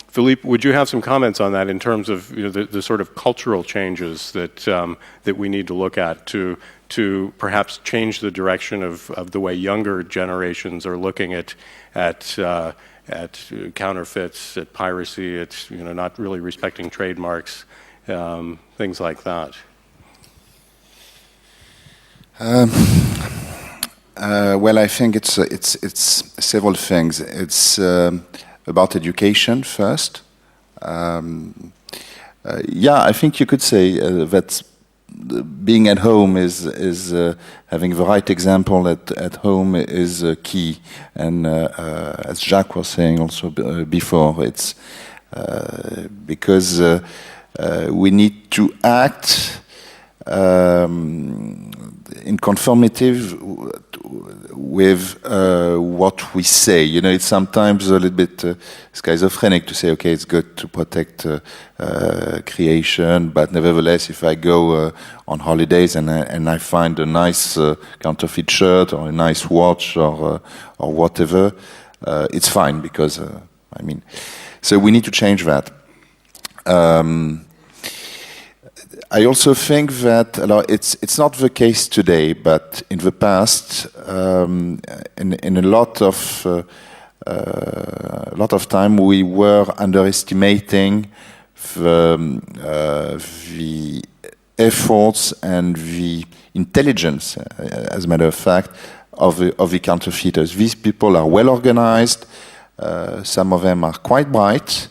Philippe, would you have some comments on that in terms of the sort of cultural changes that we need to look at to perhaps change the direction of the way younger generations are looking at counterfeits, at piracy, at not really respecting trademarks, things like that? Well, I think it's several things. It's about education first. Yeah, I think you could say that being at home is having the right example at home is key. And as Jacques was saying also before, it's because we need to act in conformity with what we say. You know, it's sometimes a little bit schizophrenic to say, okay, it's good to protect creation, but nevertheless, if I go on holidays and I find a nice counterfeit shirt or a nice watch or whatever, it's fine because, I mean, so we need to change that. I also think that it's not the case today, but in the past, in a lot of time, we were underestimating the efforts and the intelligence, as a matter of fact, of the counterfeiters. These people are well organized. Some of them are quite bright.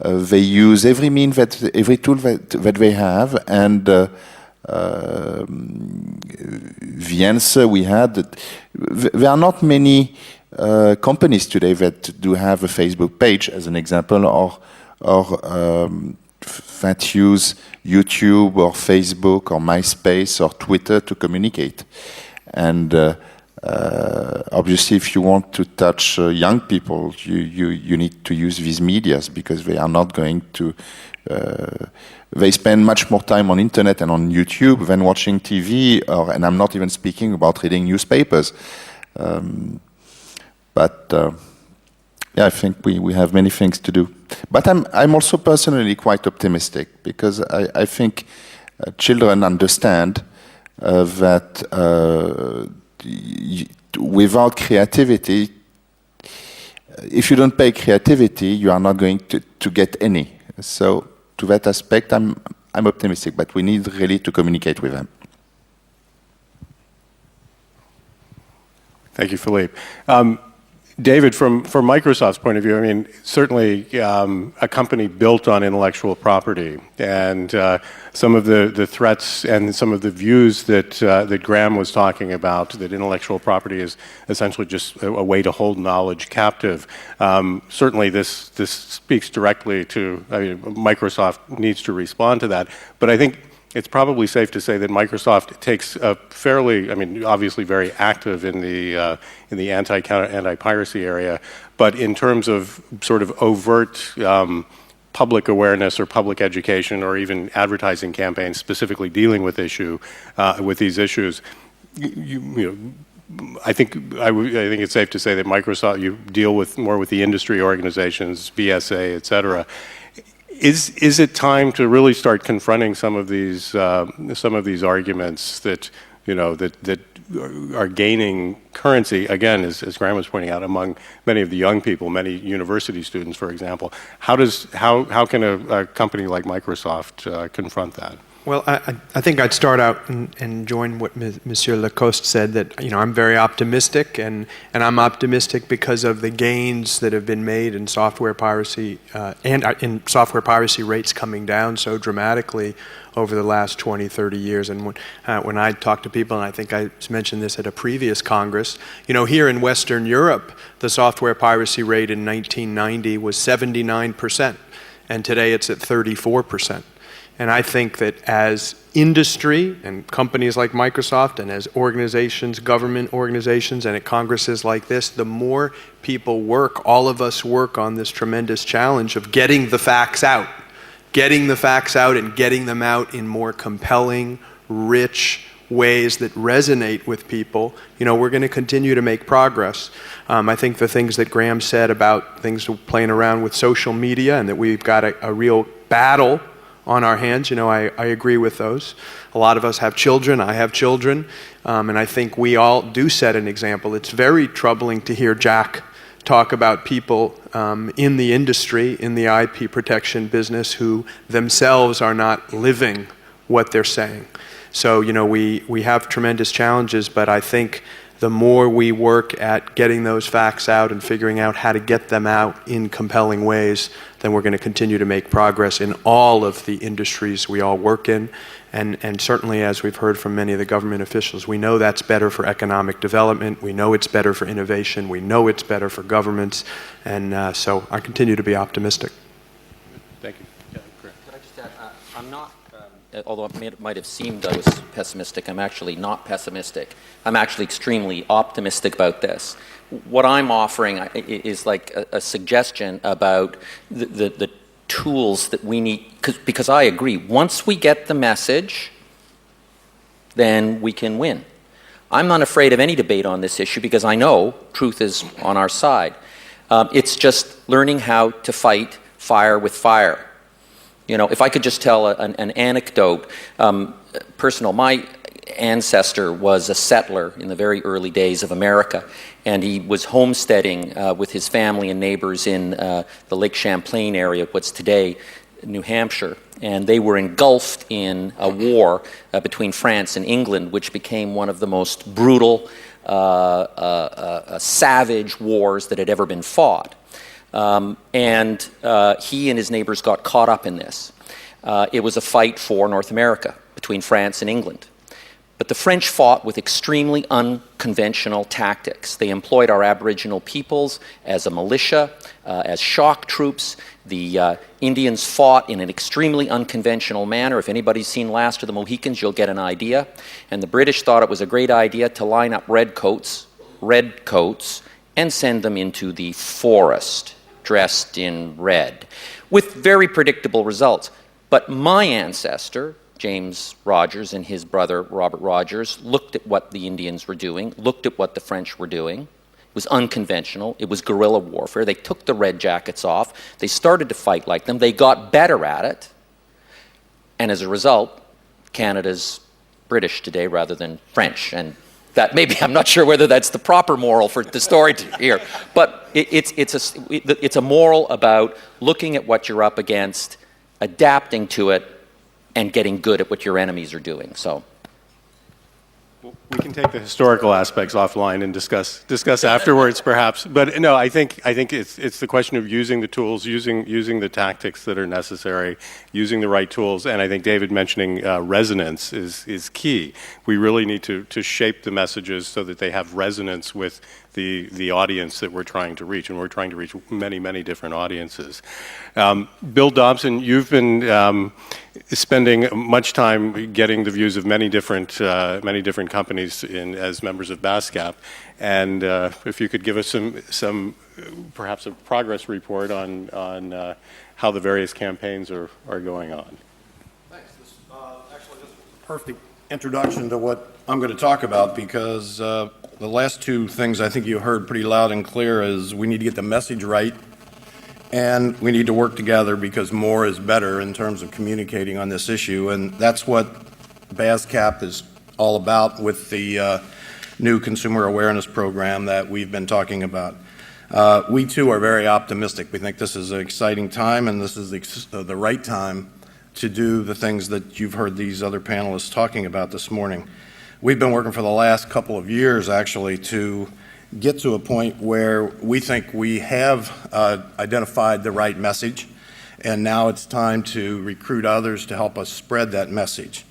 They use every tool that they have, and the answer we had, there are not many companies today that do have a Facebook page, as an example, or that use YouTube or Facebook or MySpace or Twitter to communicate. And obviously, if you want to touch young people, you need to use these medias because they are not going to. They spend much more time on internet and on YouTube than watching TV, and I'm not even speaking about reading newspapers. Yeah, I think we have many things to do. But I'm also personally quite optimistic because I think children understand that. Without creativity, if you don't pay creativity, you are not going to get any. So to that aspect, I'm optimistic, but we need really to communicate with them. Thank you, Philippe. David, from Microsoft's point of view, I mean, certainly a company built on intellectual property, and some of the threats and some of the views that Graham was talking about, that intellectual property is essentially just a way to hold knowledge captive. Certainly, this speaks directly to. I mean, Microsoft needs to respond to that, but I think it's probably safe to say that Microsoft takes a fairly, I mean, obviously very active in the anti-piracy area, but in terms of sort of overt public awareness or public education or even advertising campaigns specifically dealing with these issues, I think it's safe to say that Microsoft, you deal more with the industry organizations, BSA, et cetera. Is it time to really start confronting some of these arguments that that are gaining currency again, as Graham was pointing out, among many of the young people, many university students, for example? How can a company like Microsoft confront that? Well, I think I'd start out and join what Monsieur Lacoste said, that I'm very optimistic, and I'm optimistic because of the gains that have been made in software piracy and in software piracy rates coming down so dramatically over the last 20, 30 years. And when I talk to people, and I think I mentioned this at a previous Congress, here in Western Europe, the software piracy rate in 1990 was 79%, and today it's at 34%. And I think that as industry and companies like Microsoft and as organizations, government organizations, and at congresses like this, the more people work, all of us work on this tremendous challenge of getting the facts out and getting them out in more compelling, rich ways that resonate with people, we're going to continue to make progress. I think the things that Graham said about things playing around with social media and that we've got a real battle on our hands, I agree with those. A lot of us have children, I have children, and I think we all do set an example. It's very troubling to hear Jack talk about people in the industry, in the IP protection business, who themselves are not living what they're saying. So, we have tremendous challenges, but I think the more we work at getting those facts out and figuring out how to get them out in compelling ways, then we're going to continue to make progress in all of the industries we all work in. And certainly, as we've heard from many of the government officials, we know that's better for economic development. We know it's better for innovation. We know it's better for governments. And so I continue to be optimistic. Thank you. Could I just add, I'm not although it might have seemed I was pessimistic, I'm actually not pessimistic. I'm actually extremely optimistic about this. What I'm offering is like a suggestion about the tools that we need, because I agree, once we get the message, then we can win. I'm not afraid of any debate on this issue because I know truth is on our side. It's just learning how to fight fire with fire. You know, if I could just tell an anecdote, personal, my ancestor was a settler in the very early days of America, and he was homesteading with his family and neighbors in the Lake Champlain area, what's today New Hampshire, and they were engulfed in a war between France and England, which became one of the most brutal, savage wars that had ever been fought. And he and his neighbors got caught up in this. It was a fight for North America between France and England. But the French fought with extremely unconventional tactics. They employed our Aboriginal peoples as a militia, as shock troops. The Indians fought in an extremely unconventional manner. If anybody's seen Last of the Mohicans, you'll get an idea. And the British thought it was a great idea to line up redcoats, and send them into the forest, dressed in red, with very predictable results. But my ancestor, James Rogers, and his brother Robert Rogers, looked at what the Indians were doing, looked at what the French were doing. It was unconventional. It was guerrilla warfare. They took the red jackets off. They started to fight like them. They got better at it. And as a result, Canada's British today rather than French. And that maybe, I'm not sure whether that's the proper moral for the story here. But it's a moral about looking at what you're up against, adapting to it, and getting good at what your enemies are doing. So we can take the historical aspects offline and discuss afterwards, perhaps. But no, I think it's the question of using the tools, using the tactics that are necessary, using the right tools. And I think David mentioning resonance is key. We really need to shape the messages so that they have resonance with the audience that we're trying to reach, and we're trying to reach many, many different audiences. Bill Dobson, you've been spending much time getting the views of many different companies as members of BASCAP, and if you could give us some perhaps a progress report on how the various campaigns are going on. Thanks. This actually is a perfect introduction to what I'm going to talk about, because the last two things I think you heard pretty loud and clear is we need to get the message right, and we need to work together because more is better in terms of communicating on this issue, and that's what BASCAP is all about with the new consumer awareness program that we've been talking about. We too are very optimistic. We think this is an exciting time, and this is the right time to do the things that you've heard these other panelists talking about this morning. We've been working for the last couple of years, actually, to get to a point where we think we have identified the right message, and now it's time to recruit others to help us spread that message.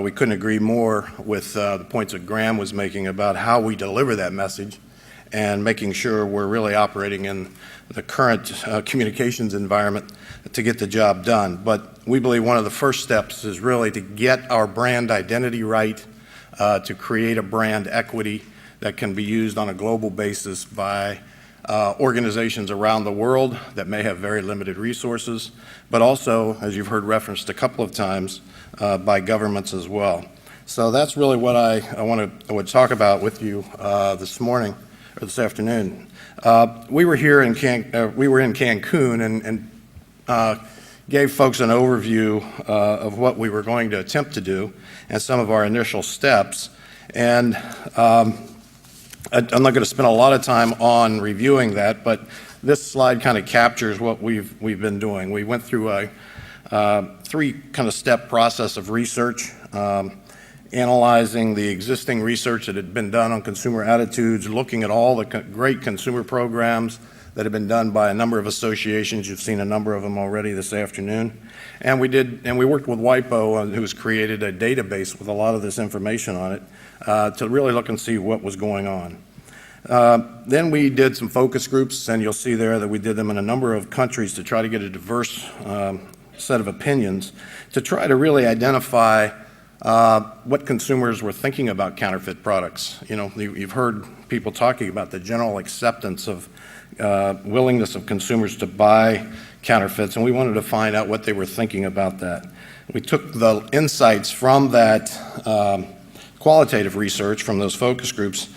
We couldn't agree more with the points that Graham was making about how we deliver that message and making sure we're really operating in the current communications environment to get the job done. But we believe one of the first steps is really to get our brand identity right, to create a brand equity that can be used on a global basis by organizations around the world that may have very limited resources, but also, as you've heard referenced a couple of times, by governments as well. So that's really what I would talk about with you this morning or this afternoon. We were in Cancun and gave folks an overview of what we were going to attempt to do and some of our initial steps. And I'm not going to spend a lot of time on reviewing that, but this slide kind of captures what we've been doing. We went through a three kind of step process of research, analyzing the existing research that had been done on consumer attitudes, looking at all the great consumer programs that have been done by a number of associations. You've seen a number of them already this afternoon. And we worked with WIPO, who's created a database with a lot of this information on it, to really look and see what was going on. Then we did some focus groups, and you'll see there that we did them in a number of countries to try to get a diverse set of opinions to try to really identify what consumers were thinking about counterfeit products. You know, you've heard people talking about the general acceptance of willingness of consumers to buy counterfeits, and we wanted to find out what they were thinking about that. We took the insights from that qualitative research from those focus groups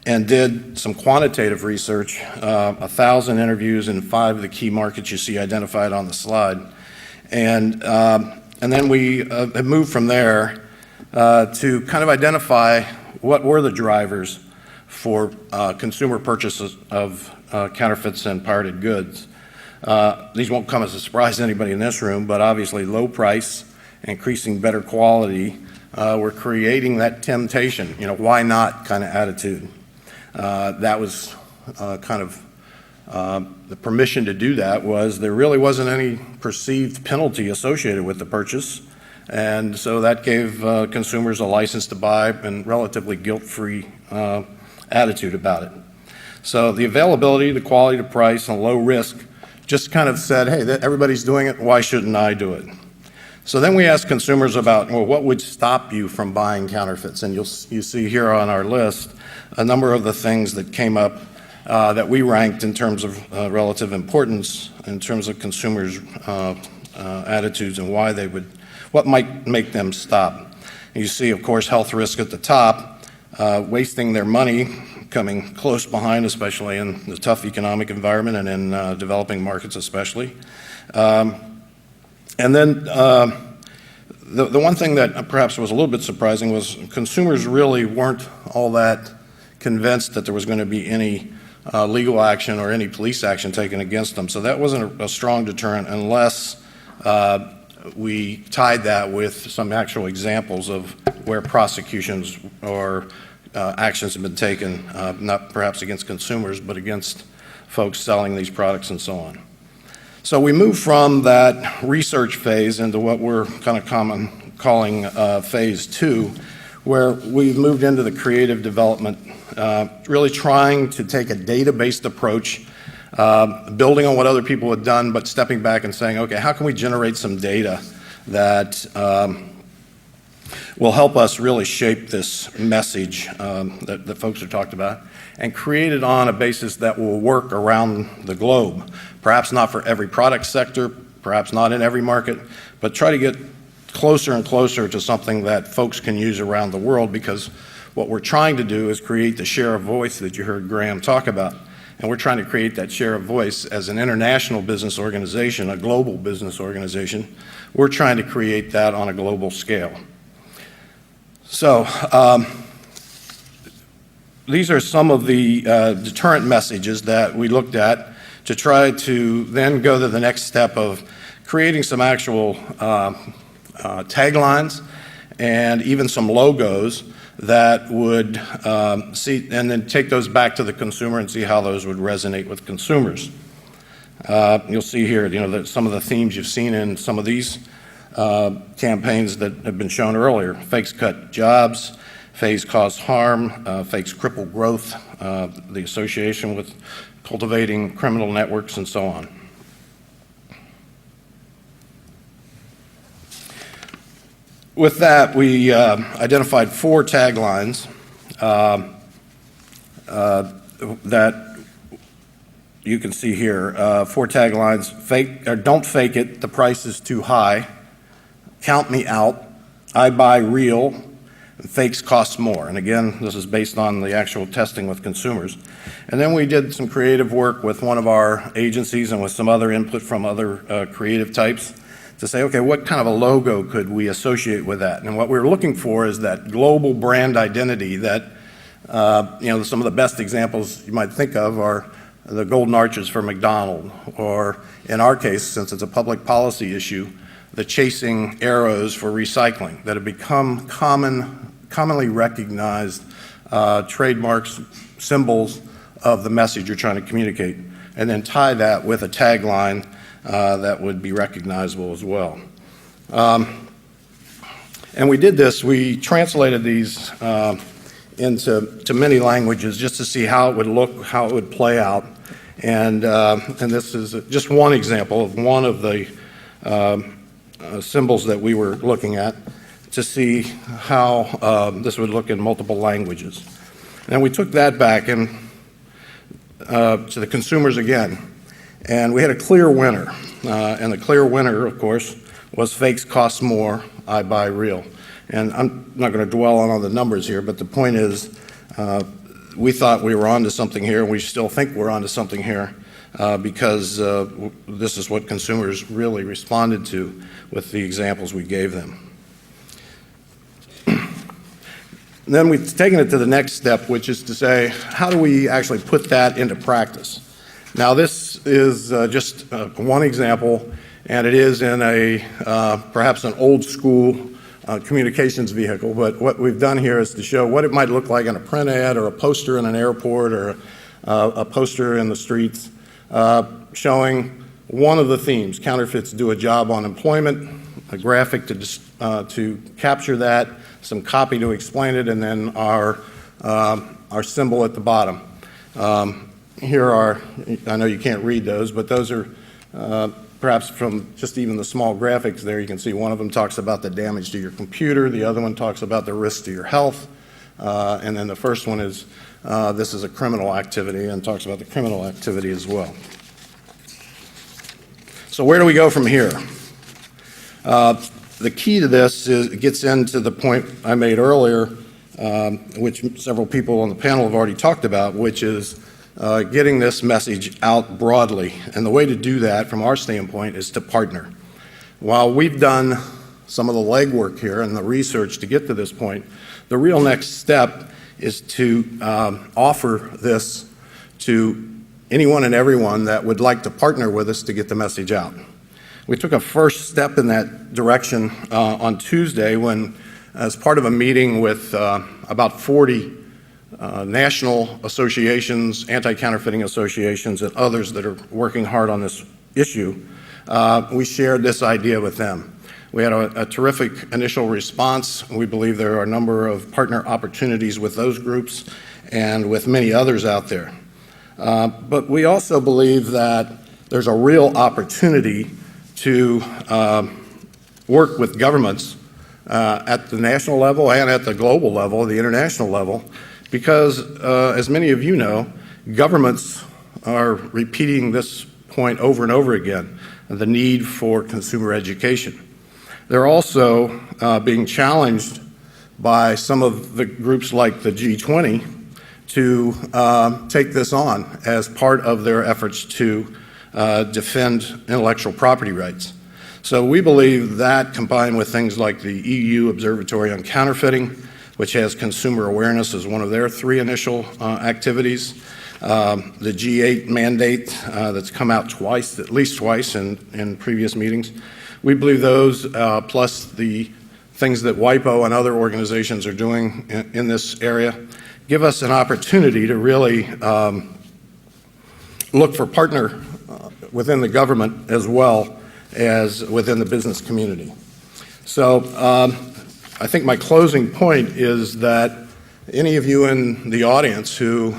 and did some quantitative research, 1,000 interviews in 5 of the key markets you see identified on the slide. And then we have moved from there to kind of identify what were the drivers for consumer purchases of counterfeits and pirated goods. These won't come as a surprise to anybody in this room, but obviously low price, increasing better quality, were creating that temptation, you know, why not kind of attitude. That was kind of the permission to do that was there really wasn't any perceived penalty associated with the purchase, and so that gave consumers a license to buy and relatively guilt-free attitude about it. So the availability, the quality, the price, and low risk just kind of said, hey, everybody's doing it, why shouldn't I do it? So then we asked consumers about, well, what would stop you from buying counterfeits? And you see here on our list a number of the things that came up that we ranked in terms of relative importance, in terms of consumers' attitudes and why they would, what might make them stop. And you see, of course, health risk at the top, wasting their money, coming close behind, especially in the tough economic environment and in developing markets especially. And then the one thing that perhaps was a little bit surprising was consumers really weren't all that convinced that there was going to be any legal action or any police action taken against them. So that wasn't a strong deterrent unless we tied that with some actual examples of where prosecutions or actions have been taken, not perhaps against consumers, but against folks selling these products and so on. So we moved from that research phase into what we're kind of calling phase 2, where we've moved into the creative development, really trying to take a data-based approach, building on what other people had done, but stepping back and saying, okay, how can we generate some data that will help us really shape this message that folks have talked about and create it on a basis that will work around the globe. Perhaps not for every product sector, perhaps not in every market, but try to get closer and closer to something that folks can use around the world, because what we're trying to do is create the share of voice that you heard Graham talk about. And we're trying to create that share of voice as an international business organization, a global business organization. We're trying to create that on a global scale. So these are some of the deterrent messages that we looked at to try to then go to the next step of creating some actual taglines and even some logos that would see, and then take those back to the consumer and see how those would resonate with consumers. You'll see here, you know, some of the themes you've seen in some of these campaigns that have been shown earlier. Fakes cut jobs, fakes cause harm, fakes cripple growth, the association with cultivating criminal networks, and so on. With that, we identified 4 taglines that you can see here. 4 taglines: fake or don't fake it, the price is too high, count me out, I buy real, and fakes cost more. And again, this is based on the actual testing with consumers. And then we did some creative work with one of our agencies and with some other input from other creative types to say, okay, what kind of a logo could we associate with that? And what we were looking for is that global brand identity that, you know, some of the best examples you might think of are the golden arches for McDonald's, or in our case, since it's a public policy issue, the chasing arrows for recycling that have become commonly recognized trademarks, symbols of the message you're trying to communicate, and then tie that with a tagline that would be recognizable as well. And we did this, we translated these into many languages just to see how it would look, how it would play out. And this is just one example of one of the symbols that we were looking at to see how this would look in multiple languages. And we took that back and to the consumers again, and we had a clear winner. And the clear winner, of course, was fakes cost more, I buy real. And I'm not going to dwell on all the numbers here, but the point is we thought we were onto something here, and we still think we're onto something here because this is what consumers really responded to with the examples we gave them. And then we've taken it to the next step, which is to say, how do we actually put that into practice? Now, this is just one example, and it is in a perhaps an old school communications vehicle, but what we've done here is to show what it might look like in a print ad or a poster in an airport or a poster in the streets, showing one of the themes, counterfeits do a job on employment, a graphic to capture that, some copy to explain it, and then our symbol at the bottom. Here are, I know you can't read those, but those are perhaps from just even the small graphics there, you can see one of them talks about the damage to your computer, the other one talks about the risk to your health, and then the first one is this is a criminal activity and talks about the criminal activity as well. So where do we go from here? The key to this is, it gets into the point I made earlier, which several people on the panel have already talked about, which is getting this message out broadly. And the way to do that, from our standpoint, is to partner. While we've done some of the legwork here and the research to get to this point, the real next step is to offer this to anyone and everyone that would like to partner with us to get the message out. We took a first step in that direction on Tuesday when, as part of a meeting with about 40 national associations, anti-counterfeiting associations, and others that are working hard on this issue, we shared this idea with them. We had a terrific initial response. We believe there are a number of partner opportunities with those groups and with many others out there. But we also believe that there's a real opportunity to work with governments at the national level and at the global level, the international level, because as many of you know, governments are repeating this point over and over again, the need for consumer education. They're also being challenged by some of the groups like the G20 to take this on as part of their efforts to defend intellectual property rights. So we believe that, combined with things like the EU Observatory on Counterfeiting, which has consumer awareness as one of their 3 initial activities, the G8 mandate that's come out twice, at least twice in previous meetings, we believe those, plus the things that WIPO and other organizations are doing in this area, give us an opportunity to really look for partner within the government as well as within the business community. So I think my closing point is that any of you in the audience who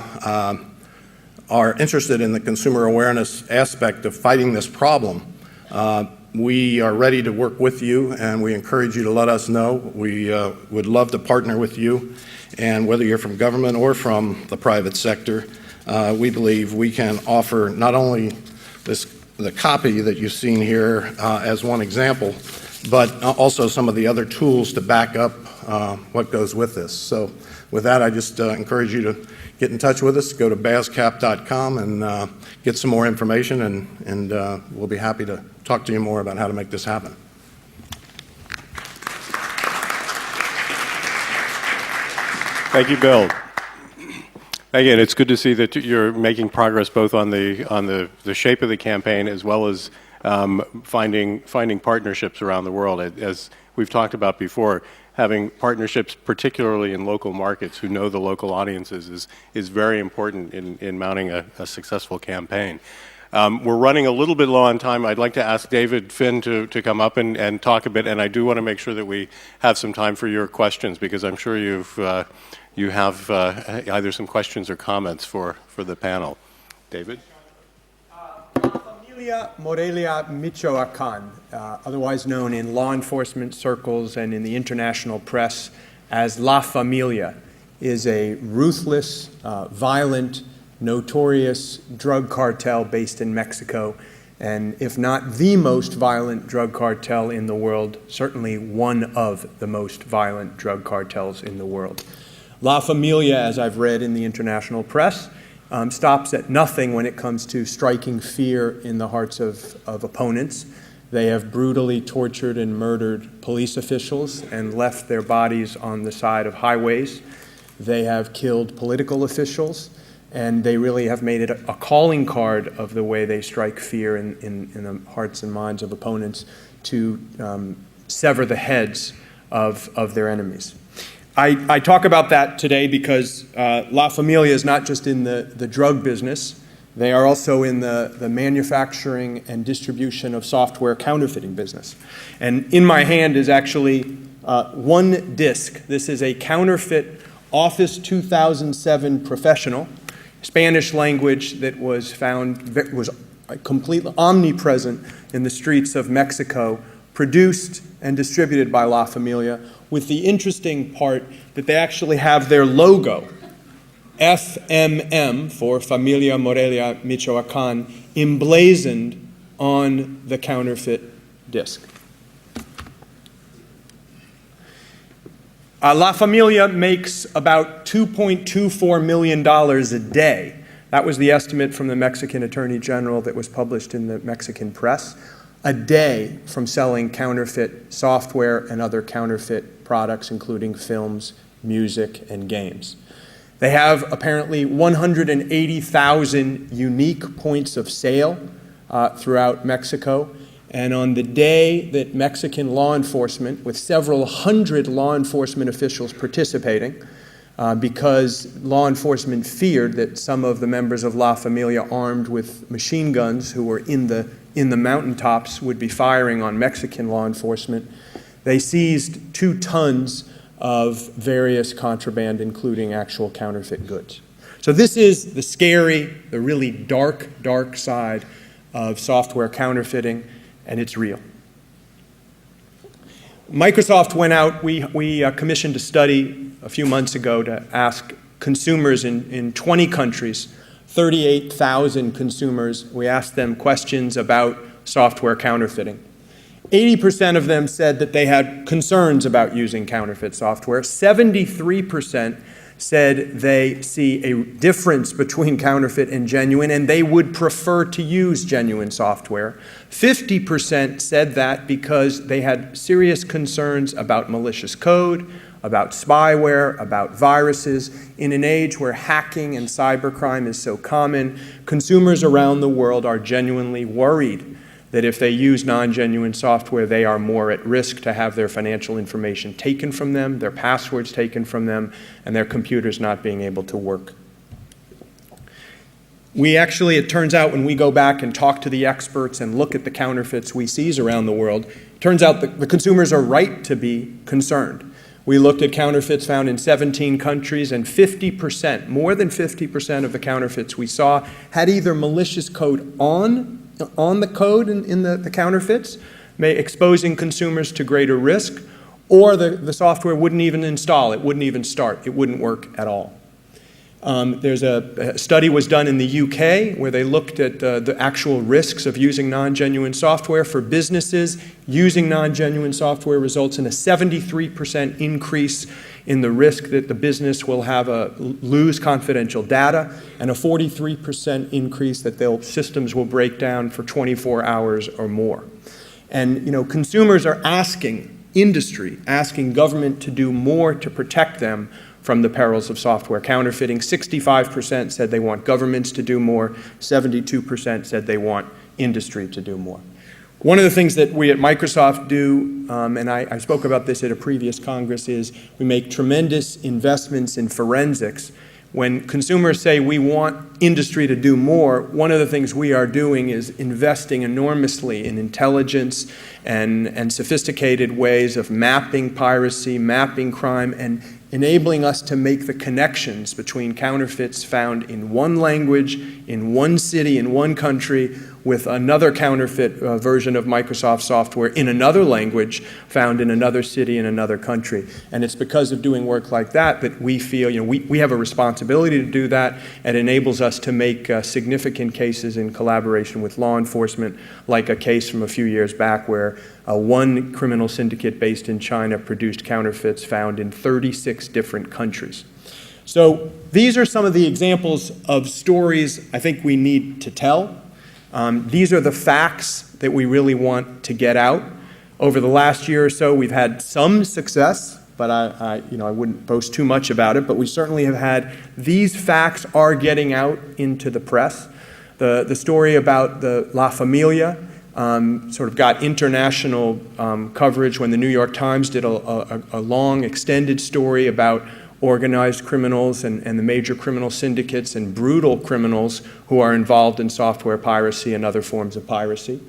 are interested in the consumer awareness aspect of fighting this problem, we are ready to work with you, and we encourage you to let us know. We would love to partner with you, and whether you're from government or from the private sector, we believe we can offer not only the copy that you've seen here as one example, but also some of the other tools to back up what goes with this. So with that, I just encourage you to get in touch with us, go to bascap.com and get some more information, and we'll be happy to talk to you more about how to make this happen. Thank you, Bill. Again, it's good to see that you're making progress both on the shape of the campaign as well as finding partnerships around the world. As we've talked about before, having partnerships, particularly in local markets who know the local audiences, is very important in mounting a successful campaign. We're running a little bit low on time. I'd like to ask David Finn to come up and talk a bit, and I do want to make sure that we have some time for your questions, because I'm sure you have either some questions or comments for the panel. David? On Familia Morelia Michoacan, otherwise known in law enforcement circles and in the international press as La Familia, is a ruthless, violent, notorious drug cartel based in Mexico, and if not the most violent drug cartel in the world, certainly one of the most violent drug cartels in the world. La Familia, as I've read in the international press, stops at nothing when it comes to striking fear in the hearts of opponents. They have brutally tortured and murdered police officials and left their bodies on the side of highways. They have killed political officials, and they really have made it a calling card of the way they strike fear in the hearts and minds of opponents to sever the heads of their enemies. I talk about that today because La Familia is not just in the drug business. They are also in the manufacturing and distribution of software counterfeiting business. And in my hand is actually one disc. This is a counterfeit Office 2007 Professional, Spanish language that was completely omnipresent in the streets of Mexico, produced and distributed by La Familia, with the interesting part that they actually have their logo, FMM, for Familia Morelia Michoacan, emblazoned on the counterfeit disc. La Familia makes about $2.24 million a day. That was the estimate from the Mexican Attorney General that was published in the Mexican press. A day from selling counterfeit software and other counterfeit products, including films, music, and games. They have apparently 180,000 unique points of sale throughout Mexico. And on the day that Mexican law enforcement, with several hundred law enforcement officials participating, because law enforcement feared that some of the members of La Familia armed with machine guns who were in the mountaintops would be firing on Mexican law enforcement, they seized 2 tons of various contraband, including actual counterfeit goods. So this is the scary, the really dark, dark side of software counterfeiting, and it's real. Microsoft went out, we commissioned a study a few months ago to ask consumers in 20 countries, 38,000 consumers, we asked them questions about software counterfeiting. 80% of them said that they had concerns about using counterfeit software. 73% said they see a difference between counterfeit and genuine, and they would prefer to use genuine software. 50% said that because they had serious concerns about malicious code, about spyware, about viruses. In an age where hacking and cybercrime is so common, consumers around the world are genuinely worried that if they use non-genuine software, they are more at risk to have their financial information taken from them, their passwords taken from them, and their computers not being able to work. We actually, it turns out when we go back and talk to the experts and look at the counterfeits we seize around the world, it turns out that the consumers are right to be concerned. We looked at counterfeits found in 17 countries, and 50%, more than 50% of the counterfeits we saw had either malicious code on the code in the counterfeits, exposing consumers to greater risk, or the software wouldn't even install, it wouldn't even start, it wouldn't work at all. There's a study was done in the UK where they looked at the actual risks of using non-genuine software for businesses. Using non-genuine software results in a 73% increase in the risk that the business will lose confidential data, and a 43% increase that their systems will break down for 24 hours or more. And consumers are asking industry, asking government to do more to protect them from the perils of software counterfeiting. 65% said they want governments to do more. 72% said they want industry to do more. One of the things that we at Microsoft do, and I spoke about this at a previous Congress, is we make tremendous investments in forensics. When consumers say we want industry to do more, one of the things we are doing is investing enormously in intelligence and sophisticated ways of mapping piracy, mapping crime, and enabling us to make the connections between counterfeits found in one language, in one city, in one country, with another counterfeit version of Microsoft software in another language found in another city in another country. And it's because of doing work like that that we feel, we have a responsibility to do that. It enables us to make significant cases in collaboration with law enforcement, like a case from a few years back where one criminal syndicate based in China produced counterfeits found in 36 different countries. So these are some of the examples of stories I think we need to tell. These are the facts that we really want to get out. Over the last year or so, we've had some success, but I wouldn't boast too much about it, but we certainly have had, these facts are getting out into the press. The story about the La Familia sort of got international coverage when the New York Times did a long, extended story about organized criminals and the major criminal syndicates and brutal criminals who are involved in software piracy and other forms of piracy.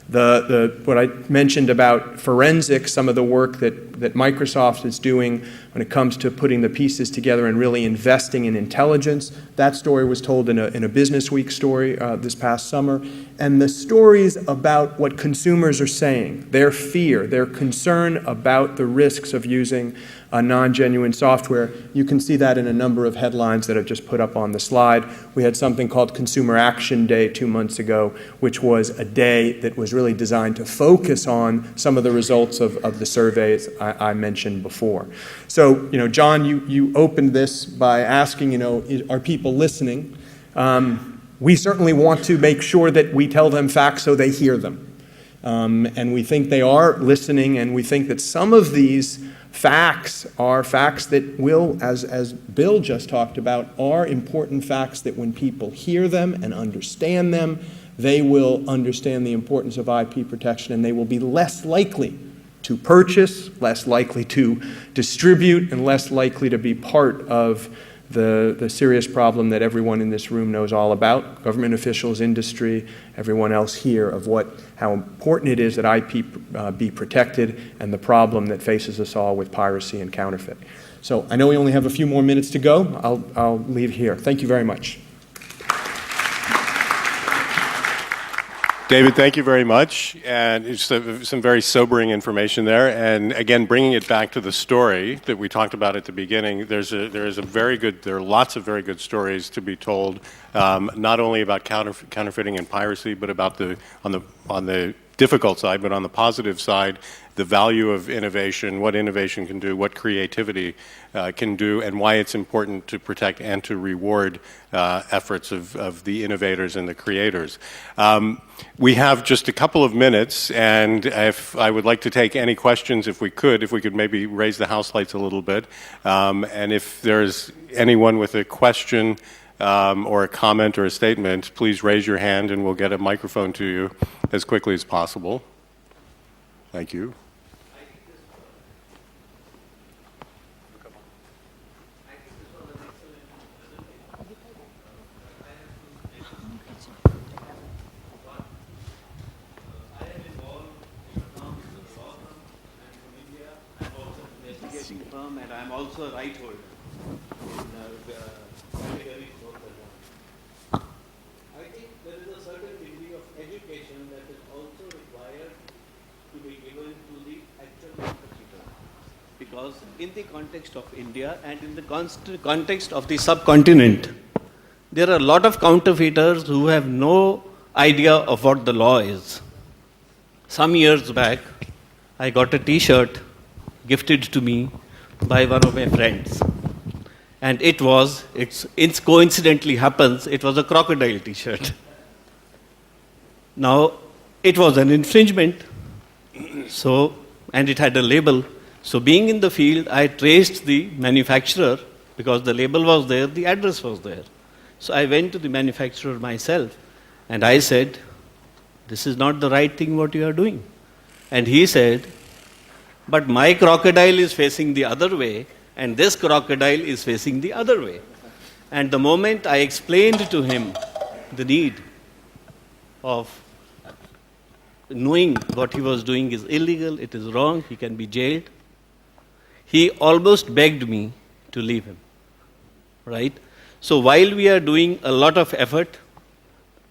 What I mentioned about forensics, some of the work that Microsoft is doing when it comes to putting the pieces together and really investing in intelligence, that story was told in a Business Week story this past summer. And the stories about what consumers are saying, their fear, their concern about the risks of using non-genuine software, you can see that in a number of headlines that I've just put up on the slide. We had something called Consumer Action Day 2 months ago, which was a day that was really designed to focus on some of the results of the surveys I mentioned before. So, John, you opened this by asking, are people listening? We certainly want to make sure that we tell them facts so they hear them. And we think they are listening, and we think that some of these facts are facts that will, as Bill just talked about, are important facts that when people hear them and understand them, they will understand the importance of IP protection, and they will be less likely to purchase, less likely to distribute, and less likely to be part of the serious problem that everyone in this room knows all about, government officials, industry, everyone else here, of how important it is that IP be protected and the problem that faces us all with piracy and counterfeit. So I know we only have a few more minutes to go. I'll leave here. Thank you very much. David, thank you very much, and it's some very sobering information there. And again, bringing it back to the story that we talked about at the beginning, there are lots of very good stories to be told, not only about counterfeiting and piracy, but about on the difficult side, but on the positive side, the value of innovation, what innovation can do, what creativity can do, and why it's important to protect and to reward efforts of the innovators and the creators. We have just a couple of minutes, and if I would like to take any questions, if we could maybe raise the house lights a little bit, and if there's anyone with a question or a comment or a statement, please raise your hand and we'll get a microphone to you as quickly as possible. Thank you. And I'm also a right holder. I think there is a certain degree of education that is also required to be given to the actual competitor. Because in the context of India and in the context of the subcontinent, there are a lot of counterfeiters who have no idea of what the law is. Some years back, I got a T-shirt gifted to me by one of my friends. And it coincidentally happens, it was a crocodile T-shirt. Now, it was an infringement, and it had a label. So being in the field, I traced the manufacturer, because the label was there, the address was there. So I went to the manufacturer myself, and I said, this is not the right thing what you are doing. And he said, but my crocodile is facing the other way, and this crocodile is facing the other way. And the moment I explained to him the need of knowing what he was doing is illegal, it is wrong, he can be jailed, he almost begged me to leave him, right? So while we are doing a lot of effort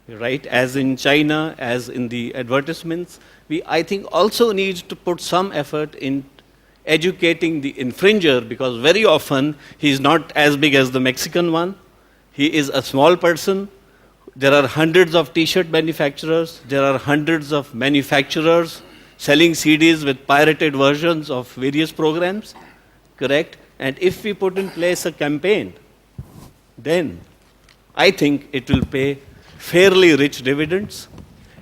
right? As in China, as in the advertisements. We, I think, also need to put some effort in educating the infringer, because very often he is not as big as the Mexican one. He is a small person. There are hundreds of T-shirt manufacturers. There are hundreds of manufacturers selling CDs with pirated versions of various programs, correct? And if we put in place a campaign, then I think it will pay fairly rich dividends,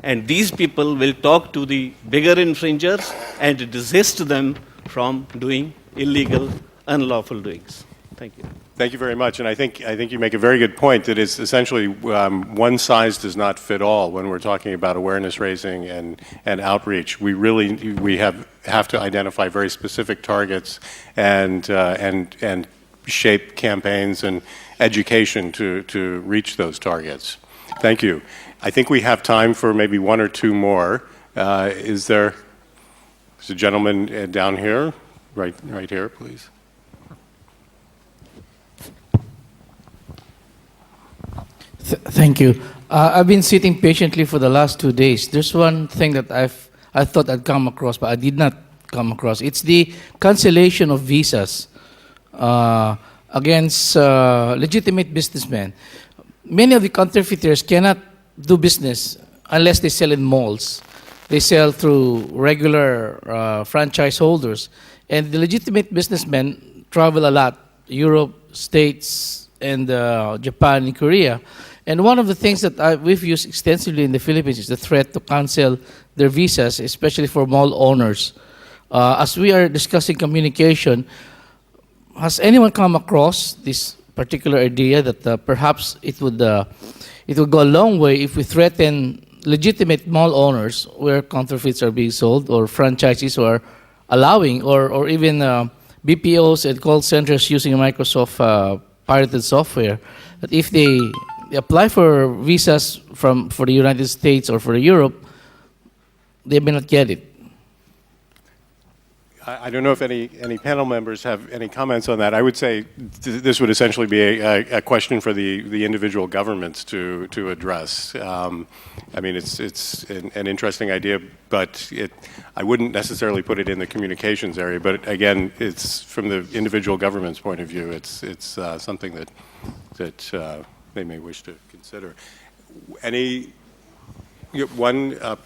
and these people will talk to the bigger infringers and desist them from doing illegal, unlawful doings. Thank you. Thank you very much. And I think you make a very good point that it's essentially one size does not fit all when we're talking about awareness raising and outreach. We have to identify very specific targets and shape campaigns and education to reach those targets. Thank you. I think we have time for maybe one or two more. There's a gentleman down here, right here, please. Thank you. I've been sitting patiently for the last 2 days. There's one thing that I thought I'd come across, but I did not come across. It's the cancellation of visas against legitimate businessmen. Many of the counterfeiters cannot do business unless they sell in malls. They sell through regular franchise holders. And the legitimate businessmen travel a lot, Europe, States, and Japan and Korea. And one of the things that we've used extensively in the Philippines is the threat to cancel their visas, especially for mall owners. As we are discussing communication, has anyone come across this particular idea that perhaps it would go a long way if we threaten legitimate mall owners where counterfeits are being sold, or franchises who are allowing, or even BPOs and call centers using Microsoft pirated software, that if they apply for visas for the United States or for Europe, they may not get it. I don't know if any panel members have any comments on that. I would say this would essentially be a question for the individual governments to address. I mean, it's an interesting idea, but I wouldn't necessarily put it in the communications area. But again, it's from the individual government's point of view. It's something that they may wish to consider. One up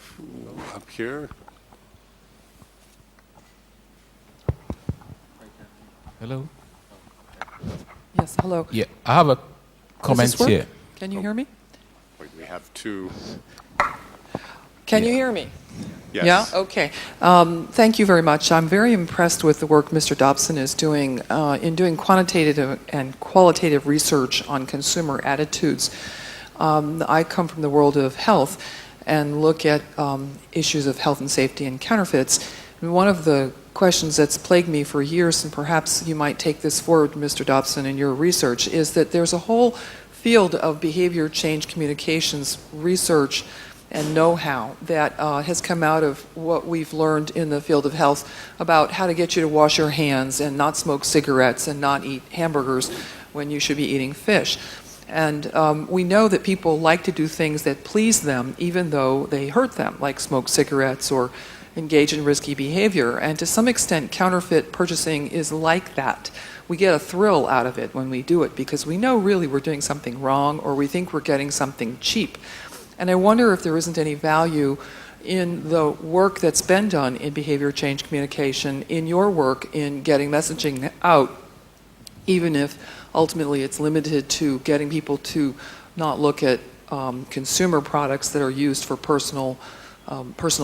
here. Hello. Yes, hello. Yeah, I have a comment Does this work? here. Can you hear me? Wait, we have two. Can you hear me? Yes. Yeah? Okay. Thank you very much. I'm very impressed with the work Mr. Dobson is doing in doing quantitative and qualitative research on consumer attitudes. I come from the world of health and look at issues of health and safety and counterfeits. And one of the questions that's plagued me for years, and perhaps you might take this forward, Mr. Dobson, in your research, is that there's a whole field of behavior change communications research and know-how that has come out of what we've learned in the field of health about how to get you to wash your hands and not smoke cigarettes and not eat hamburgers when you should be eating fish. And we know that people like to do things that please them even though they hurt them, like smoke cigarettes or engage in risky behavior. And to some extent, counterfeit purchasing is like that. We get a thrill out of it when we do it because we know really we're doing something wrong, or we think we're getting something cheap. And I wonder if there isn't any value in the work that's been done in behavior change communication, in your work in getting messaging out, even if ultimately it's limited to getting people to not look at consumer products that are used for personal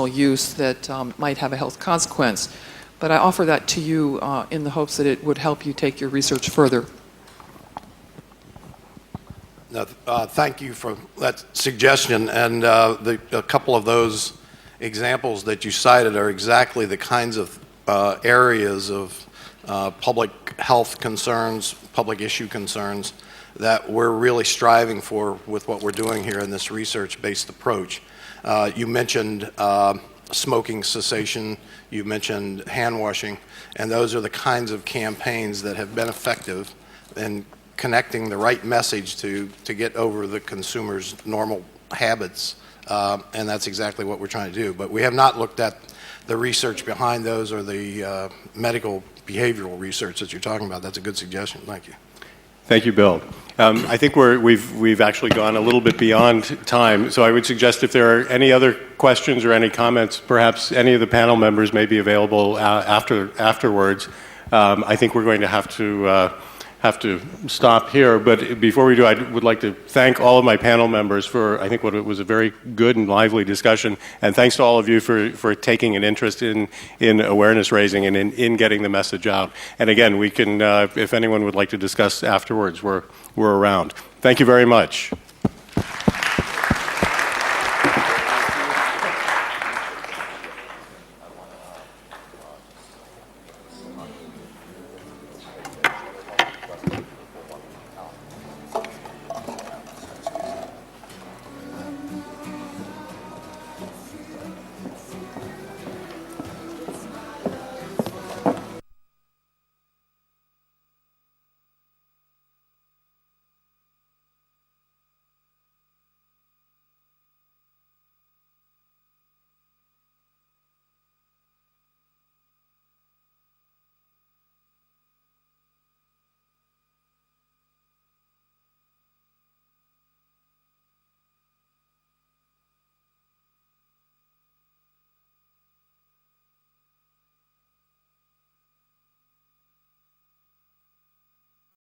use that might have a health consequence. But I offer that to you in the hopes that it would help you take your research further. Thank you for that suggestion. And a couple of those examples that you cited are exactly the kinds of areas of public health concerns, public issue concerns that we're really striving for with what we're doing here in this research-based approach. You mentioned smoking cessation, you mentioned hand washing, and those are the kinds of campaigns that have been effective in connecting the right message to get over the consumer's normal habits, and that's exactly what we're trying to do. But we have not looked at the research behind those or the medical behavioral research that you're talking about. That's a good suggestion. Thank you. Thank you, Bill. I think we've actually gone a little bit beyond time, so I would suggest if there are any other questions or any comments, perhaps any of the panel members may be available afterwards. I think we're going to have to stop here, but before we do, I would like to thank all of my panel members for, I think, what it was a very good and lively discussion, and thanks to all of you for taking an interest in awareness raising and in getting the message out. And again, we can, if anyone would like to discuss afterwards, we're around. Thank you very much.